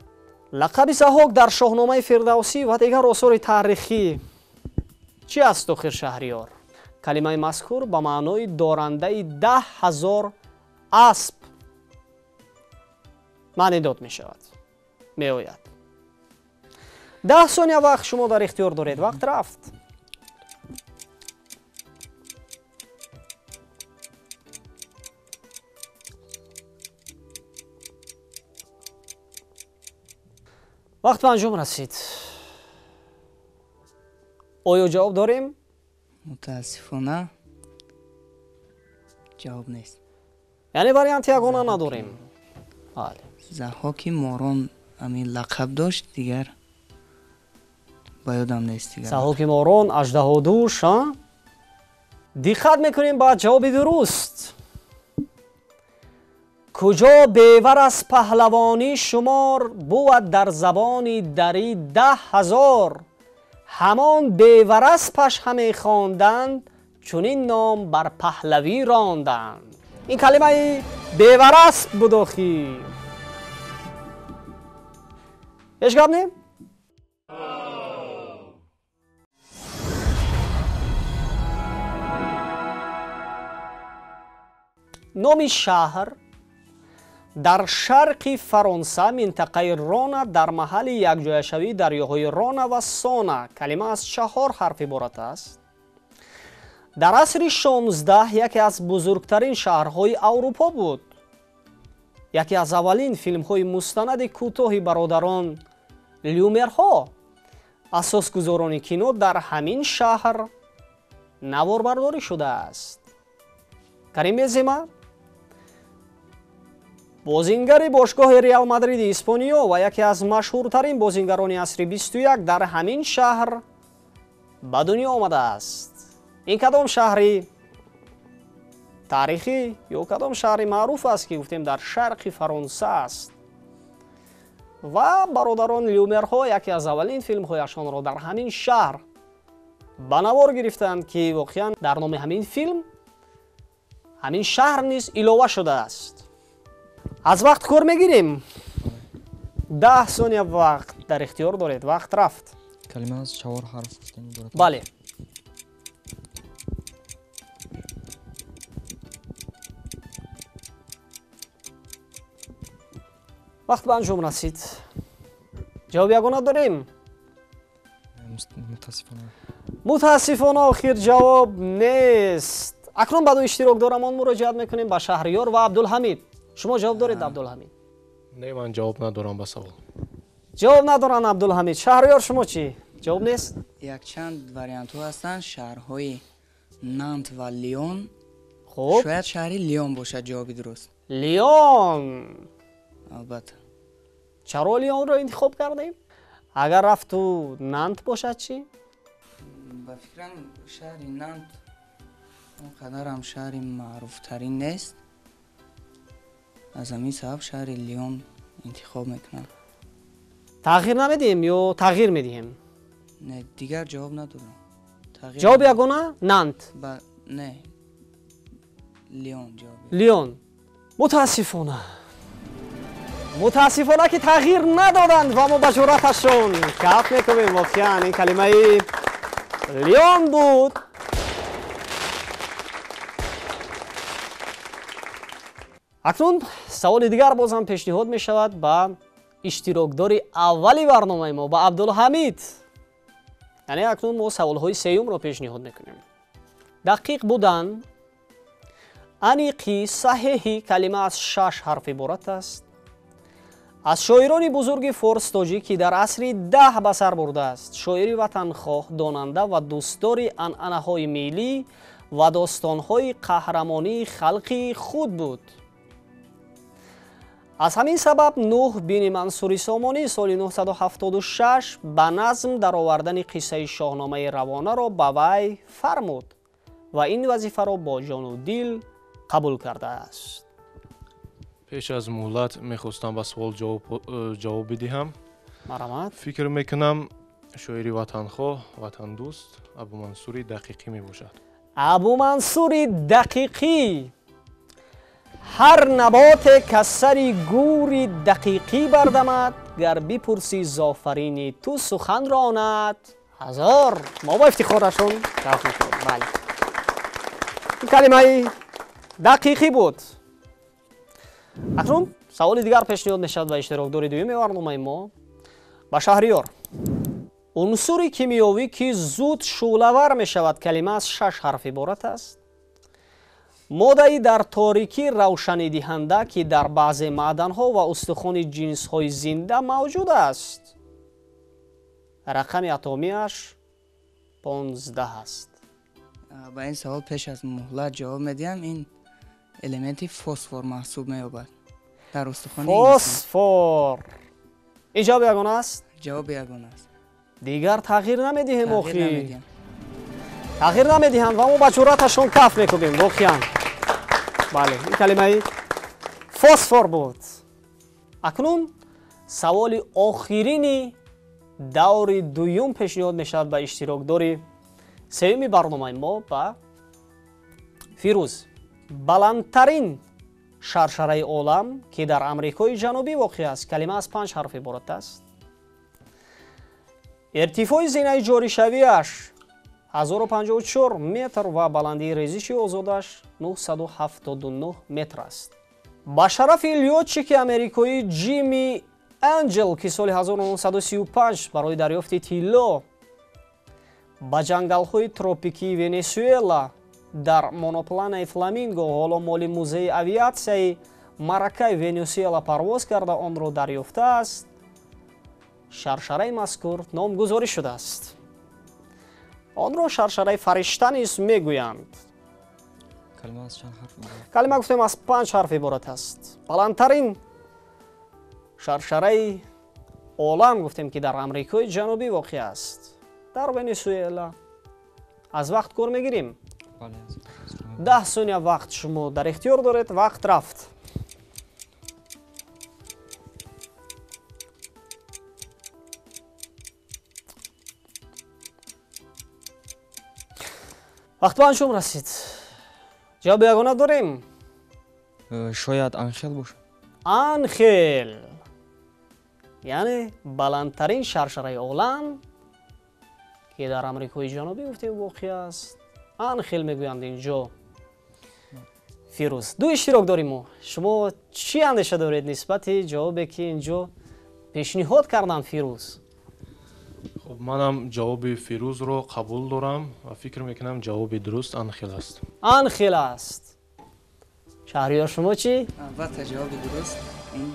лақаби заҳок дар шоҳномаи фирдавсӣ ва дигар осори таърихӣ чӣ аст охир шаҳриёр? калимаи мазкур ба маънои дорандаи 10,000 асп маънӣ дод мешавад, меояд. 10 сония вақт шумо дар ихтиёр доред. вақт рафт. вақт ба анҷом расид. оё ҷавоб дорем? мутаассифона ҷавоб нест. яъне варианти ягона надорем. бале. заҳоки морон ҳамин лақаб дошт, дигар ба ёдам нест. дигар заҳоки морон, аждаҳодуш. диққат мекунем ба ҷавоби дуруст. куҷо бевар аз паҳлавонӣ шумор буд дар забони дарӣ 10,000 ҳамон бевараспаш ҳаме хонданд чунин ном бар паҳлавӣ ронданд. ин калимаи беварасп буд охир. ҳеҷ гап не? номи шаҳр дар шарқи фаронса минтақаи рона дар маҳалли якҷояшавии дарёҳои рона ва сона калима аз 4 ҳарф иборат аст. дар асри 16 яке аз бузургтарин шаҳрҳои аврупо буд. яке аз аввалин филмҳои мустанади кӯтоҳи бародарон люмерҳо асосгузорони кино дар ҳамин шаҳр наворбардорӣ шудааст. Карим Бензема бозингари бошгоҳи Реал Мадриди Испониё ва яке аз машҳуртарин бозингарони асри 21 дар ҳамин шаҳр ба дунё омадааст. ин кадом шаҳри таърихӣ ё кадом шаҳри маъруф аст ки гуфтем дар шарқи Фаронса аст? ва бародарон люмерҳо яке аз аввалин филмҳояшонро дар ҳамин шаҳр ба навор гирифтанд ки воқеан дар номи ҳамин филм ҳамин шаҳр низ илова шудааст. аз вақт кор мегирем. 10 сония вақт дар ихтиёр доред. вақт рафт. калима аз 4 ҳарф гуфтем иборат. бале. вақт ба анҷом расид. ҷавоби ягона дорем? мутаассифона. мутаассифона охир ҷавоб нест. акнун ба ду иштирокдорамон муроҷиат мекунем ба Шаҳриёр ва Абдулҳамид. шумо ҷавоб доред Абдулҳамид? не, ман ҷавоб надорам ба савол. ҷавоб надоранд Абдулҳамид. Шаҳриёр шумо чӣ? ҷавоб нест? якчанд вариантҳо ҳастанд. шаҳрҳои Нант ва Лион. хуб. шояд шаҳри Лион бошад ҷавоби дуруст. Лион. албатта. чаро Лионро интихоб кардем? агар рафту Нант бошад чӣ? ба фикрам шаҳри Нант он қадарам шаҳри маъруфтарин нест. аз ҳамин сабаб шаҳри Лион интихоб мекунам. тағйир намедиҳем ё тағйир медиҳем? не, дигар ҷавоб надорам. ҷавоби ягона Нант. не, Лион ҷавоби. Лион. мутаассифона ки тағйир надоданд ва мо ба ҷуръаташон каф мекунем. воқеан ин калимаи Лион буд. акнун саволи дигар боз ҳам пешниҳод мешавад ба иштирокдори аввали барномаи мо ба Абдулҳамид. яъне акнун мо саволҳои сеюмро пешниҳод мекунем. дақиқ будан аниқи саҳеҳи калима аз 6 ҳарф иборат аст. аз шоирони бузурги форс-тоҷӣ ки дар асри 10 ба сар бурдааст. шоири ватанхоҳ, донанда ва дӯстдори анъанаҳои миллӣ ва достонҳои қаҳрамонии халқи худ буд. аз ҳамин сабаб нуҳ бини Мансури Сомонӣ соли 976 ба назм даровардани қиссаи шоҳномаи Равонаро ба вай фармуд ва ин вазифаро бо ҷону дил қабул кардааст. пеш аз муҳлат мехостам ба суол ҷавоб бидиҳам. марамат. фикр мекунам шоири ватанхоҳ, ватандӯст Абумансури Дақиқӣ мебошад. Абумансури Дақиқӣ. ҳар наботе кас сари гури дақиқӣ бардамад, гар бипурсӣ зофарини ту сухан ронад. ҳазор. мо ба ифтихорашон каф мекунем. бале. ин калимаи дақиқӣ буд. акнун саволи дигар пешниҳод мешавад ба иштирокдори дуюми барномаи мо ба Шаҳриёр. унсури кимиёвӣ ки зуд шӯлавар мешавад, калима аз 6 ҳарф иборат аст. моддаи дар торикӣ равшанидиҳанда ки дар баъзе маъданҳо ва устухони ҷинсҳои зинда мавҷуд аст. рақами атомияш 15 аст. ба ин савол пеш аз муҳлат ҷавоб медиҳам. ин элементи фосфор маҳсуб меёбад дар устухони фосфор. ин ҷавоби ягона аст. ҷавоби ягона аст. дигар тағйир намедиҳем. Тағйир охи намедиҳам. тағйир намедиҳанд ва мо ба ҷуръаташон каф мекубем. воқеан бале, ин калимаи фосфор буд. акнун саволи охирини даври дуюм пешниҳод мешавад ба иштирокдори сеюми барномаи мо ба Фирӯз. баландтарин шаршараи олам ки дар Амрикои ҷанубӣ воқеъ аст, калима аз 5 ҳарф иборат аст. иртифои зинаи ҷоришавиаш 1054 метр ва баландии резиши озодаш 979 метр аст. ба шарафи лётчики амрикои Ҷимми Анҷел ки соли 1935 барои дарёфти тилло ба ҷангалҳои тропикии Венесуэла дар монопланаи Фламинго, ҳоло моли музеи авиатсияи Маракай Венесуэла парвоз карда онро дарёфтааст. шаршараи мазкур номгузорӣ шудааст. онро шаршараи фаришта низ мегӯянд. калима аз чанд ҳарф иборат? калима гуфтем аз 5 ҳарф иборат аст. баландтарин шаршараи олам гуфтем ки дар Амрикои ҷанубӣ воқеъ аст, дар Венесуэла. аз вақт кор мегирем. бале, 10 сония вақт шумо дар ихтиёр доред. вақт рафт. вақт ба анҷом расид. ҷавоби ягона дорем. шояд анхел бошад. анхел яъне баландтарин шаршараи олам ки дар Амрикои ҷанубӣ гуфтем воқеъ аст. анхел мегӯянд инҷо. Фирӯз, ду иштирок дорем мо. шумо чӣ андеша доред нисбати ҷавобе ки инҷо пешниҳод кардам? Фирӯз, хуб, манам ҷавоби Фирӯзро қабул дорам ва фикр мекунам ҷавоби дуруст анхел аст. анхел аст. Шаҳриёр, шумо чӣ? албатта ҷавоби дуруст ин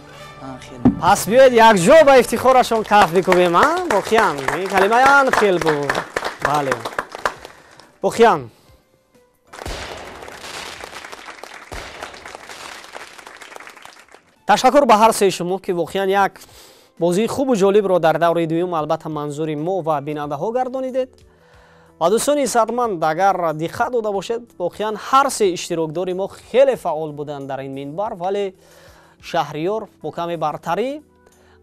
анхел. пас биёед якҷо ба ифтихорашон каф бикубем. воқеан ин калимаи анхел буд. бале, воқеан ташаккур ба ҳар сеи шумо ки воқеан як бозии хубу ҷолибро дар даври дуюм албатта манзури мо ва бинандаҳо гардонидед. ва дӯстони иззатманд, агар диққат дода бошед, воқеан ҳар се иштирокдори мо хеле фаъол буданд дар ин минбар, вале Шаҳриёр бо каме бартарӣ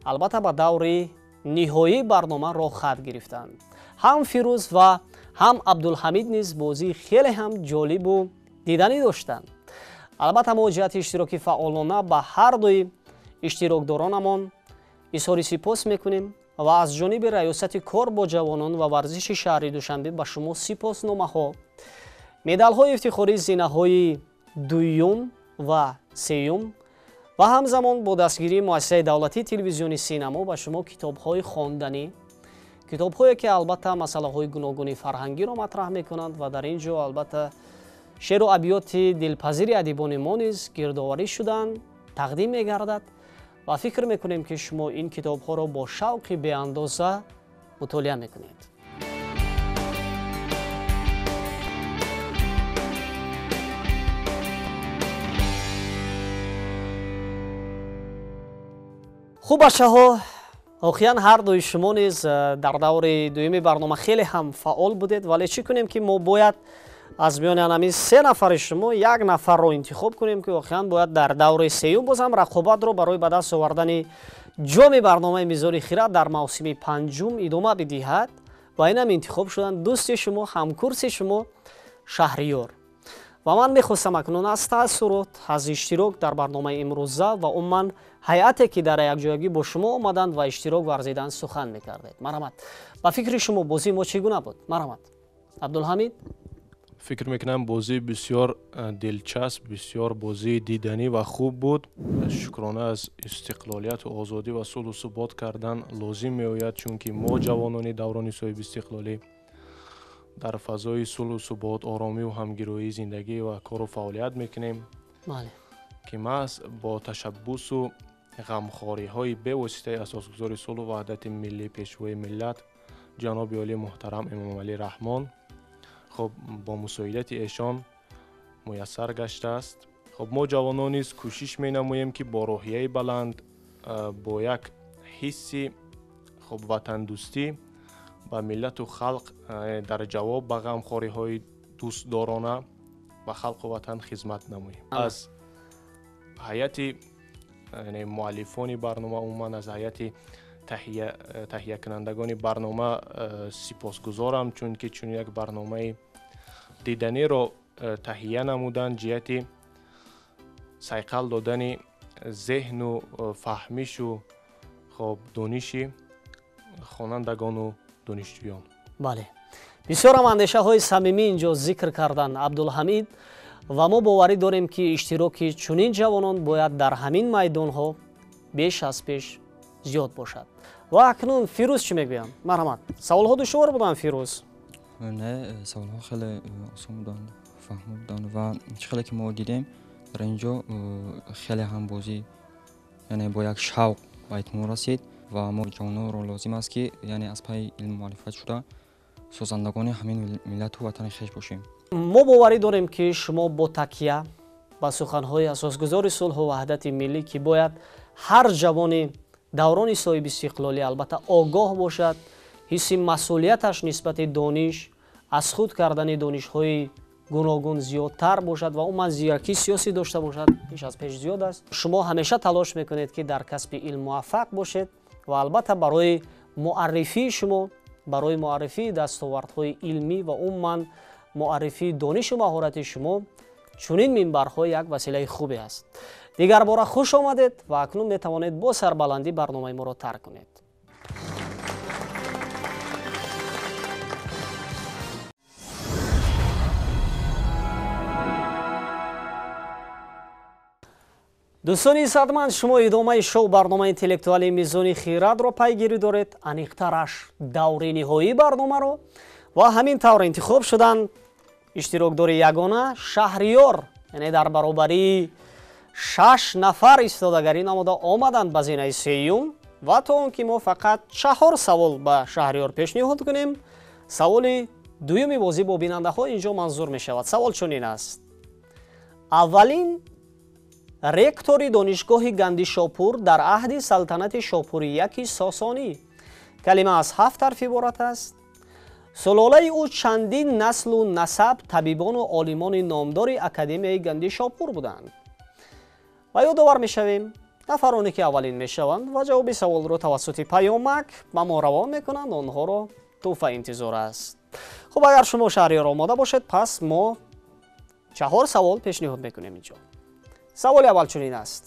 албатта ба даври ниҳоии барнома роҳ хат гирифтанд. ҳам Фирӯз ва ҳам Абдулҳамид низ бозии хеле ҳам ҷолибу диданӣ доштанд. албатта мо ҷиҳати иштироки фаъолона ба ҳар дуи иштирокдоронамон изҳори сипос мекунем ва аз ҷониби раёсати кор бо ҷавонон ва варзиши шаҳри Душанбе ба шумо сипосномаҳо, медалҳои ифтихории зинаҳои дуюм ва сеюм ва ҳамзамон бо дастгирии муассисаи давлатии телевизиони синамо ба шумо китобҳои хонданӣ, китобҳое ки албатта масъалаҳои гуногуни фарҳангиро матраҳ мекунанд ва дар ин ҷо албатта шеъру абиёти дилпазири адибони мо низ гирдоварӣ шудаанд, тақдим мегардад ва фикр мекунем ки шумо ин китобҳоро бо шавқи беандоза мутолиа мекунед. хуб бачаҳо, охиан ҳар дуи шумо низ дар даври дуюми барнома хеле ҳам фаъол будед, вале чӣ кунем ки мо бояд аз миёни анами 3 нафари шумо як нафарро интихоб кунем ки охиан бояд дар даври сеюм бозам рақобатро барои ба даст овардани ҷоми барномаи Мизори Хират дар мавсими 5 идома бидиҳад ва инам интихоб шуданд дӯсти шумо, ҳамкурси шумо Шаҳриёр. ва ман мехостам акнун аз таассурот, аз иштирок дар барномаи имрӯза ва умуман ҳайате ки дар якҷоягӣ бо шумо омаданд ва иштирок варзидан сухан мекардед. Марҳамат. Ба фикри шумо бозии мо чӣ гуна буд? Марҳамат. Абдулҳамид? фикр мекунам бозии бисёр дилчасп, бисёр бозии диданӣ ва хуб буд. Шукрона аз истиқлолияту озодӣ ва сулҳу субот кардан лозим меояд, чунки мо ҷавонони даврони соҳиби истиқлолӣ дар фазои сулҳу субот, оромию ҳамгироӣ зиндагӣ ва кору фаъолият мекунем. Бале. ки маҳз бо ташаббусу ғамхориҳои бевоситаи асосгузори сулҳу ваҳдати миллӣ пешвои миллат ҷаноби олии муҳтарам Эмомалӣ Раҳмон хоб бо мусоидати эшон муяссар гаштааст. Хоб мо ҷавонон низ кӯшиш менамоем ки бо роҳияи баланд, бо як ҳисси хоб ватандӯстӣ ба миллату халқ дар ҷавоб ба ғамхориҳои дӯстдорона ба халқу ватан хизмат намоем. аз ҳайати муаллифони барнома, умуман аз ҳайати таҳиякунандагони барнома сипосгузорам, чунки чун як барномаи диданеро таҳия намуданд ҷиҳати сайқал додани зеҳну фаҳмишу хоб дониши хонандагону донишҷӯён. Бале. Бисёрам андешаҳои самимӣ инҷо зикр карданд Абдулҳамид ва мо боварӣ дорем ки иштироки чунин ҷавонон бояд дар ҳамин майдонҳо беш аз пеш зиёд бошад. ва акнун Фирӯз чӣ мегӯянд? Марҳамат. Саволҳо душвор буданд Фирӯз? Не, саволҳо хеле осон буданд, фаҳмо буданд ва хеле ки мо дидем дар ин ҷо хеле ҳам бозӣ яъне бо як шавқ ба итмом расид ва мо ҷавононро лозим аст ки яъне аз пайи илм маърифат шуда созандагони ҳамин миллату ватани хеш бошем. мо боварӣ дорем ки шумо бо такя ба суханҳои асосгузори сулҳу ваҳдати миллӣ ки бояд ҳар ҷавони даврони соҳиби истиқлолӣ албатта огоҳ бошад, ҳисси масъулияташ нисбати дониш, аз худ кардани донишҳои гуногун зиёдтар бошад ва умуман зиrakии сиёсӣ дошта бошад, беш аз пеш зиёд аст. шумо ҳамеша талош мекунед ки дар касби илм муваффақ бошед ва албатта барои муаррифии шумо, барои муаррифии дастовардҳои илмӣ ва умуман муаррифии донишу маҳорати шумо чунин минбарҳо як василаи хубе аст. дигар бора хуш омадед ва акнун метавонед бо сарбаландӣ барномаи моро тарк кунед. дӯстони иzzатманд, шумо идомаи шоу барномаи интеллектуалии Мизони Хиратро пайгирӣ доред. аниқтараш даври ниҳоии барномаро ва ҳамин тавр интихоб шуданд иштирокдори ягона Шаҳриёр, яъне дар баробари 6 нафар истодагарӣ намуда омаданд ба зинаи сеюм ва то он ки мо фақат 4 савол ба Шаҳриёр пешниҳод кунем, саволи дуюми бозӣ бо бинандаҳо инҷо манзур мешавад. савол чунин аст: аввалин ректори донишгоҳи Гандишопур дар аҳди салтанати Шопури яки Сосонӣ калима аз 7 ҳарф иборат аст. сулолаи ӯ чандин наслу насаб табибону олимони номдори академияи Гандишопур буданд. ва ёдовар мешавем нафароне ки аввалин мешаванд ва ҷавоби саволро тавассути паёмак ба мо равон мекунанд, онҳоро тӯҳфа интизор аст. хуб, агар шумо Шаҳриёр омода бошед, пас мо 4 савол пешниҳод мекунем инҷо. саволи аввал чунин аст: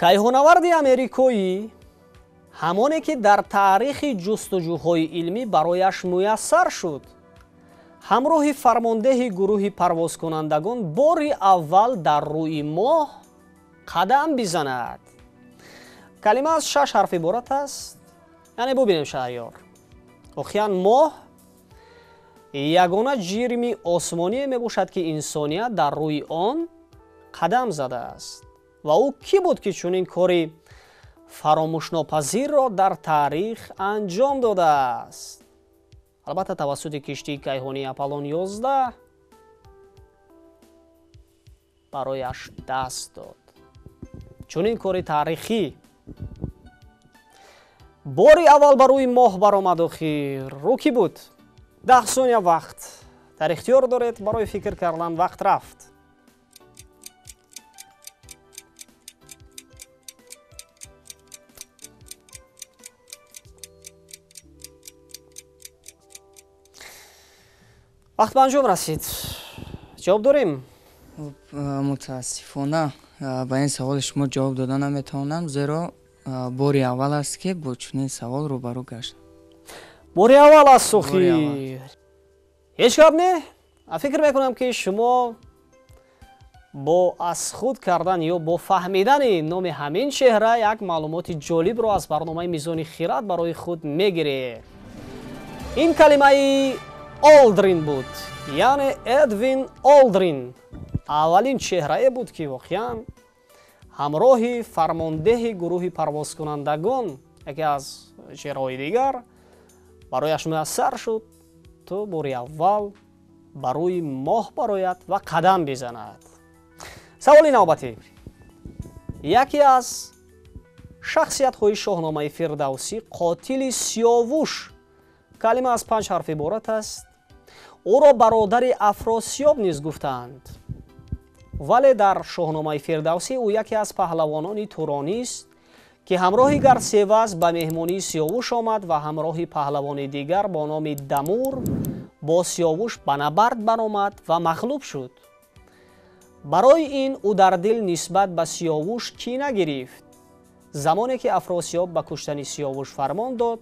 кайҳонаварди америкоӣ ҳамоне ки дар таърихи ҷустуҷӯҳои илмӣ барояш муяссар шуд, ҳамроҳи фармондеҳи гурӯҳи парвозкунандагон бори аввал дар рӯи моҳ қадам бизанад. калима аз 6 ҳарф иборат аст. яъне бубинем шаҳрёр, вохиян моҳ ягона ҷирми осмоние мебошад ки инсоният дар рӯи он қадам задааст. ва ӯ кӣ буд ки чунин кори фаромӯшнопазирро дар таърих анҷом додааст? албатта тавассути киштии кайҳонии Аполлон 11 барояш даст дод. чунин кори таърихӣ бори аввал ба рӯи моҳ баромаду хир. рӯ кӣ буд? 10 сония вақт дар ихтиёр доред. барои фикр кардан вақт рафт. вақт ба анҷом расид. ҷавоб дорем? мутаассифона ба ин саволи шумо ҷавоб дода наметавонам, зеро бори аввал аст ки бо чунин савол рӯбарӯ гаштам. бори аввал аст сухир. ҳеҷ гап не. фикр мекунам ки шумо бо аз худ кардан ё бо фаҳмидани номи ҳамин чеҳра як маълумоти ҷолибро аз барномаи мизони хират барои худ мегиред. ин калимаи Олдрин буд, яъне Эдвин Олдрин аввалин чеҳрае буд ки воқеан ҳамроҳи фармондеҳи гурӯҳи парвозкунандагон, яке аз чеҳраҳои дигар, барояш муяссар шуд то бори аввал ба рӯи моҳ барояд ва қадам бизанад. саволи навбатӣ. яке аз шахсиятҳои шоҳномаи Фирдавсӣ қотили Сиёвуш, калима аз 5 ҳарф иборат аст. ӯро бародари Афросиёб низ гуфтанд. вале дар шоҳномаи Фирдавсӣ ӯ яке аз паҳлавонони туронист ки ҳамроҳи Гарсевас ба меҳмонии Сиёвуш омад ва ҳамроҳи паҳлавони дигар бо номи Дамур бо Сиёвуш ба набард баромад ва мағлуб шуд. барои ин ӯ дар дил нисбат ба Сиёвуш кина гирифт. замоне ки Афросиёб ба куштани Сиёвуш фармон дод,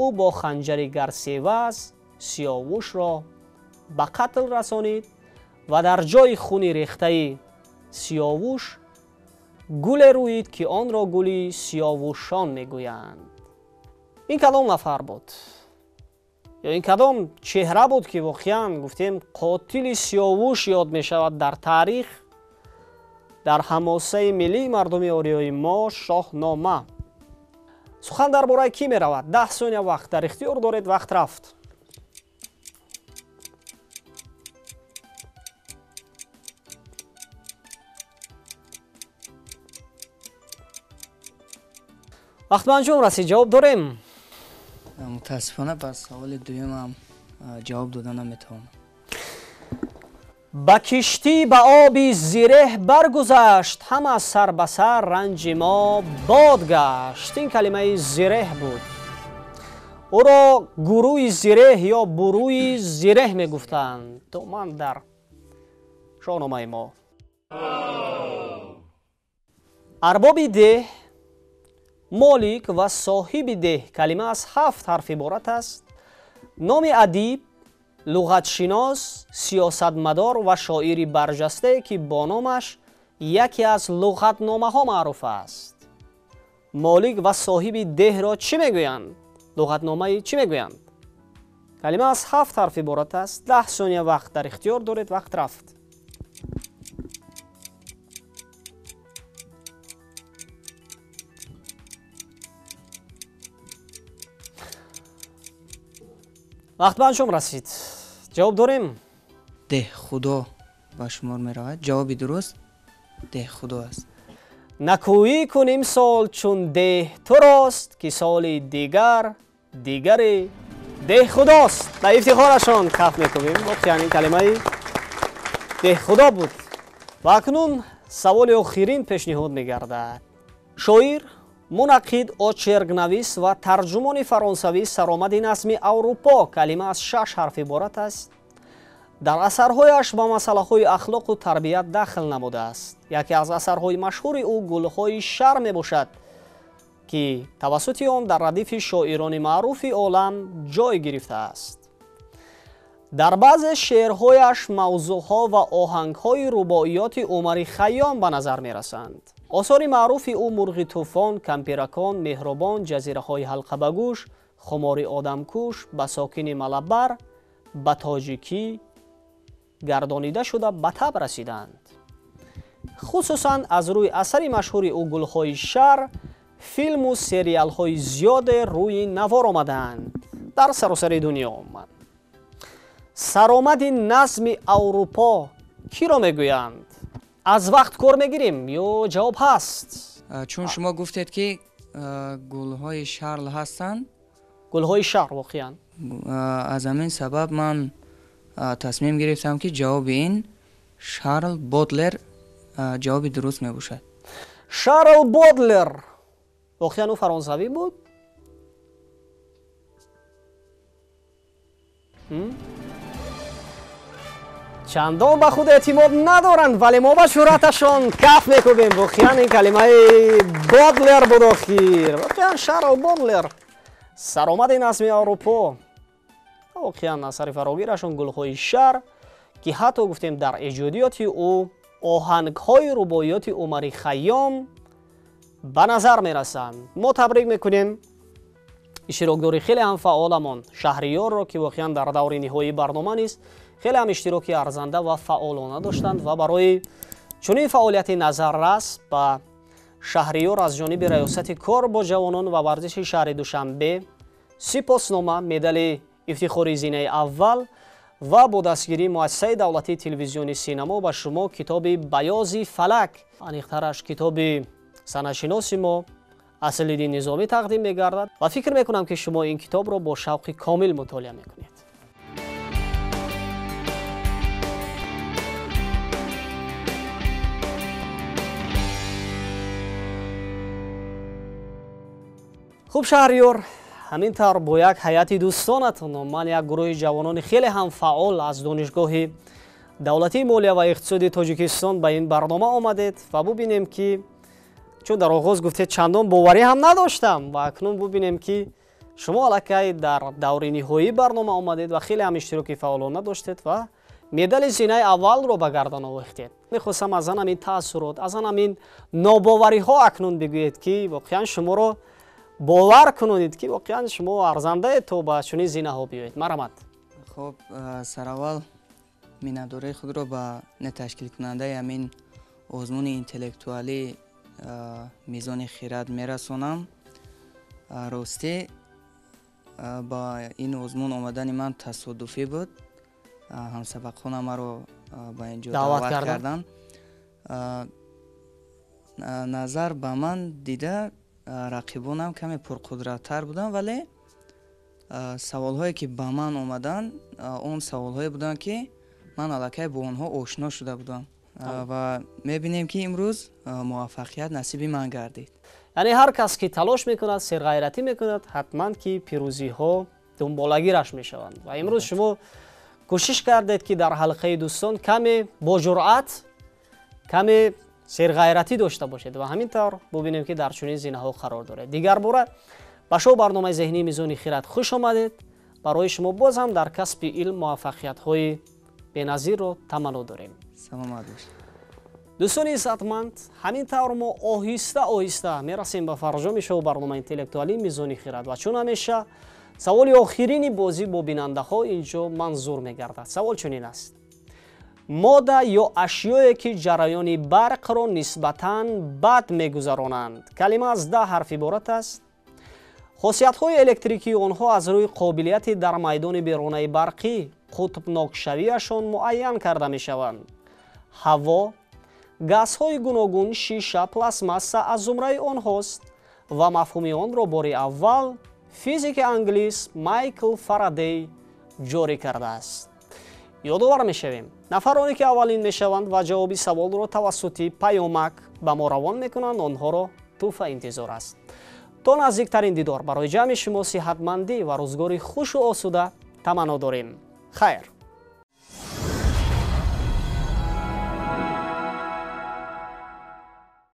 ӯ бо ханҷари Гарсевас Сиёвушро ба қатл расонид ва дар ҷои хуни рехтаи Сиёвуш гуле рӯид ки онро гули Сиёвушон мегӯянд. ин кадом нафар буд? ё ин кадом чеҳра буд ки воқеан гуфтем қотили Сиёвуш ёд мешавад дар таърих, дар ҳамосаи миллии мардуми ориёи мо шоҳнома? сухан дар бораи кӣ меравад? 10 сония вақт дар ихтиёр доред. вақт рафт. вақт ба анҷом расид. ҷавоб дорем? мутаассифона ба саволи дуюмам ҷавоб дода наметавонам. ба киштӣ ба оби зиреҳ баргузашт, ҳама сар ба сар ранҷи мо бод гашт. ин калимаи зиреҳ буд. ӯро гурӯи зиреҳ ё бурӯи зиреҳ мегуфтанд. доман дар шоҳномаи мо. арбоби деҳ, молик ва соҳиби деҳ калима аз 7 ҳарф иборат аст. номи адиб, луғатшинос, сиёсатмадор ва шоири барҷастае ки бо номаш яке аз луғатномаҳо маъруф аст. молик ва соҳиби деҳро чӣ мегӯянд? луғатномаи чӣ мегӯянд? калима аз 7 ҳарф иборат аст. 10 сония вақт дар ихтиёр доред. вақт рафт. вақт ба анҷом расид. ҷавоб дорем? деҳхудо ба шумор меравад. ҷавоби дуруст деҳхудо аст. накӯӣ кун имсол чун деҳ турост, ки соли дигар дигари деҳхудост. ба ифтихорашон каф мекунем. воқеан ин калимаи деҳхудо буд. ва акнун саволи охирин пешниҳод мегардад. шоир, мунаққид, очергнавис ва тарҷумони фаронсавӣ саромади назми Аврупо калима аз 6 ҳарф иборат аст. дар асарҳояш ба масъалаҳои ахлоқу тарбият дахл намудааст. яке аз асарҳои машҳури ӯ гулҳои шар мебошад ки тавассути он дар радифи шоирони маъруфи олам ҷой гирифтааст. дар баъзе шеърҳояш мавзӯъҳо ва оҳангҳои рубоиёти Умари Хайём ба назар мерасанд. осори маъруфи ӯ Мурғи тӯфон, Кампиракон, Меҳрубон, Ҷазираҳои ҳалқабагӯш, Хумори Одамкуш, Ба сокини Малабар ба тоҷикӣ гардонида шуда ба таб расиданд. хусусан аз рӯи асари машҳури ӯ Гулҳои шаҳр филму сериалҳои зиёде рӯи навор омадаанд. дар саросари дунё омад. саромади назми Аврупо киро мегӯянд? аз вақт кор мегирем ё ҷавоб ҳаст? чун шумо гуфтед ки гулҳои шарл ҳастанд, гулҳои шаҳр воқеан аз ҳамин сабаб ман тасмим гирифтам ки ҷавоби ин Шарл Бодлер ҷавоби дуруст мебошад. Шарл Бодлер воқеан ӯ фаронсавӣ буд? чандон ба худ эътимод надоранд, вале мо ба шӯҳраташон каф мекӯбем. воқеан ин калимаи Бодлер буд охир. воқеан Шарл Бодлер, саромади назми Аврупо. воқеан асари фарогирашон Гулҳои шаҳр, ки ҳатто гуфтем дар эҷодиёти ӯ оҳангҳои рубоиёти Умари Хайём ба назар мерасанд. мо табрик мекунем иштирокдори хеле ҳам фаъоламон Шаҳриёрро, ки воқеан дар даври ниҳоии барнома низ хеле ҳам иштироки арзанда ва фаъолона доштанд ва барои чунин фаъолияти назаррас ба Шаҳриёр аз ҷониби раёсати кор бо ҷавонон ва варзиши шаҳри Душанбе сипоснома, медали ифтихори зинаи аввал ва бо дастгирии муассисаи давлатии телевизиони синамо ба шумо китоби Баёзи фалак, аниқтараш китоби санадшиноси мо Асалиддин Низомӣ тақдим мегардад ва фикр мекунам ки шумо ин китобро бо шавқи комил мутолиа мекунед. хуб Шаҳриёр, ҳамин тавр бо як ҳайати дӯстонатон ман як гурӯҳи ҷавонони хеле ҳам фаъол аз донишгоҳи давлатии молия ва иқтисоди Тоҷикистон ба ин барнома омадед ва бубинем ки чун дар оғоз гуфтед чандон боварӣ ҳам надоштам ва акнун бубинем ки шумо аллакай дар даври ниҳоии барнома омадед ва хеле ҳам иштироки фаъолона доштед ва медали зинаи аввалро ба гардан овехтед. мехостам аз ан ҳамин таассурот, аз ан ҳамин нобовариҳо акнун бигӯед ки воқеан шуморо бовар кунонид ки воқеан шумо арзандаед то ба чунин зинаҳо биёед. марамад. хуб, сараввал миннатдории худро ба ташкилкунандаи ҳамин озмуни интеллектуалӣ мизони хирад мерасонам. ростӣ ба ин озмун омадани ман тасодуфӣ буд. ҳамсабақонам маро ба ин ҷо даъват карданд. назар ба ман дида рақибонам каме пурқудраттар буданд, вале саволҳое ки ба ман омаданд он саволҳое буданд ки ман аллакай бо онҳо ошно шуда будам ва мебинем ки имрӯз муваффақият насиби ман гардид. яъне ҳар кас ки талош мекунад, серғайратӣ мекунад, ҳатман ки пирӯзиҳо дунболагираш мешаванд ва имрӯз шумо кӯшиш кардед ки дар ҳалқаи дӯстон каме боҷуръат, каме серғайратӣ дошта бошед ва ҳамин тавр бубинем ки дар чунин зинаҳо қарор доред. дигар бора ба шоу барномаи зеҳнии мизони хирад хуш омадед. барои шумо боз ҳам дар касби илм муваффақиятҳои беназирро таманно дорем. саломат бошед. дӯстони иzzатманд, ҳамин тавр мо оҳиста оҳиста мерасем ба фарҷоми шоу барномаи интеллектуалии мизони хирад ва чун ҳамеша саволи охирини бозӣ бо бинандаҳо инҷо манзур мегардад. савол чунин аст: модда ё ашёе ки ҷараёни барқро нисбатан бад мегузаронанд. калима аз 10 ҳарф иборат аст. хосиятҳои электрикии онҳо аз рӯи қобилияти дар майдони беронаи барқӣ қутбнокшавиашон муайян карда мешаванд. ҳаво, газҳои гуногун, шиша, пластмасса аз зумраи онҳост ва мафҳуми онро бори аввал физики англис Майкл Фарадей ҷорӣ кардааст. ёдовар мешавем, нафароне ки аввалин мешаванд ва ҷавоби саволро тавассути паёмак ба мо равон мекунанд, онҳоро тӯҳфа интизор аст. то наздиктарин дидор барои ҷамъи шумо сиҳатмандӣ ва рӯзгори хушу осуда таманно дорем. хайр.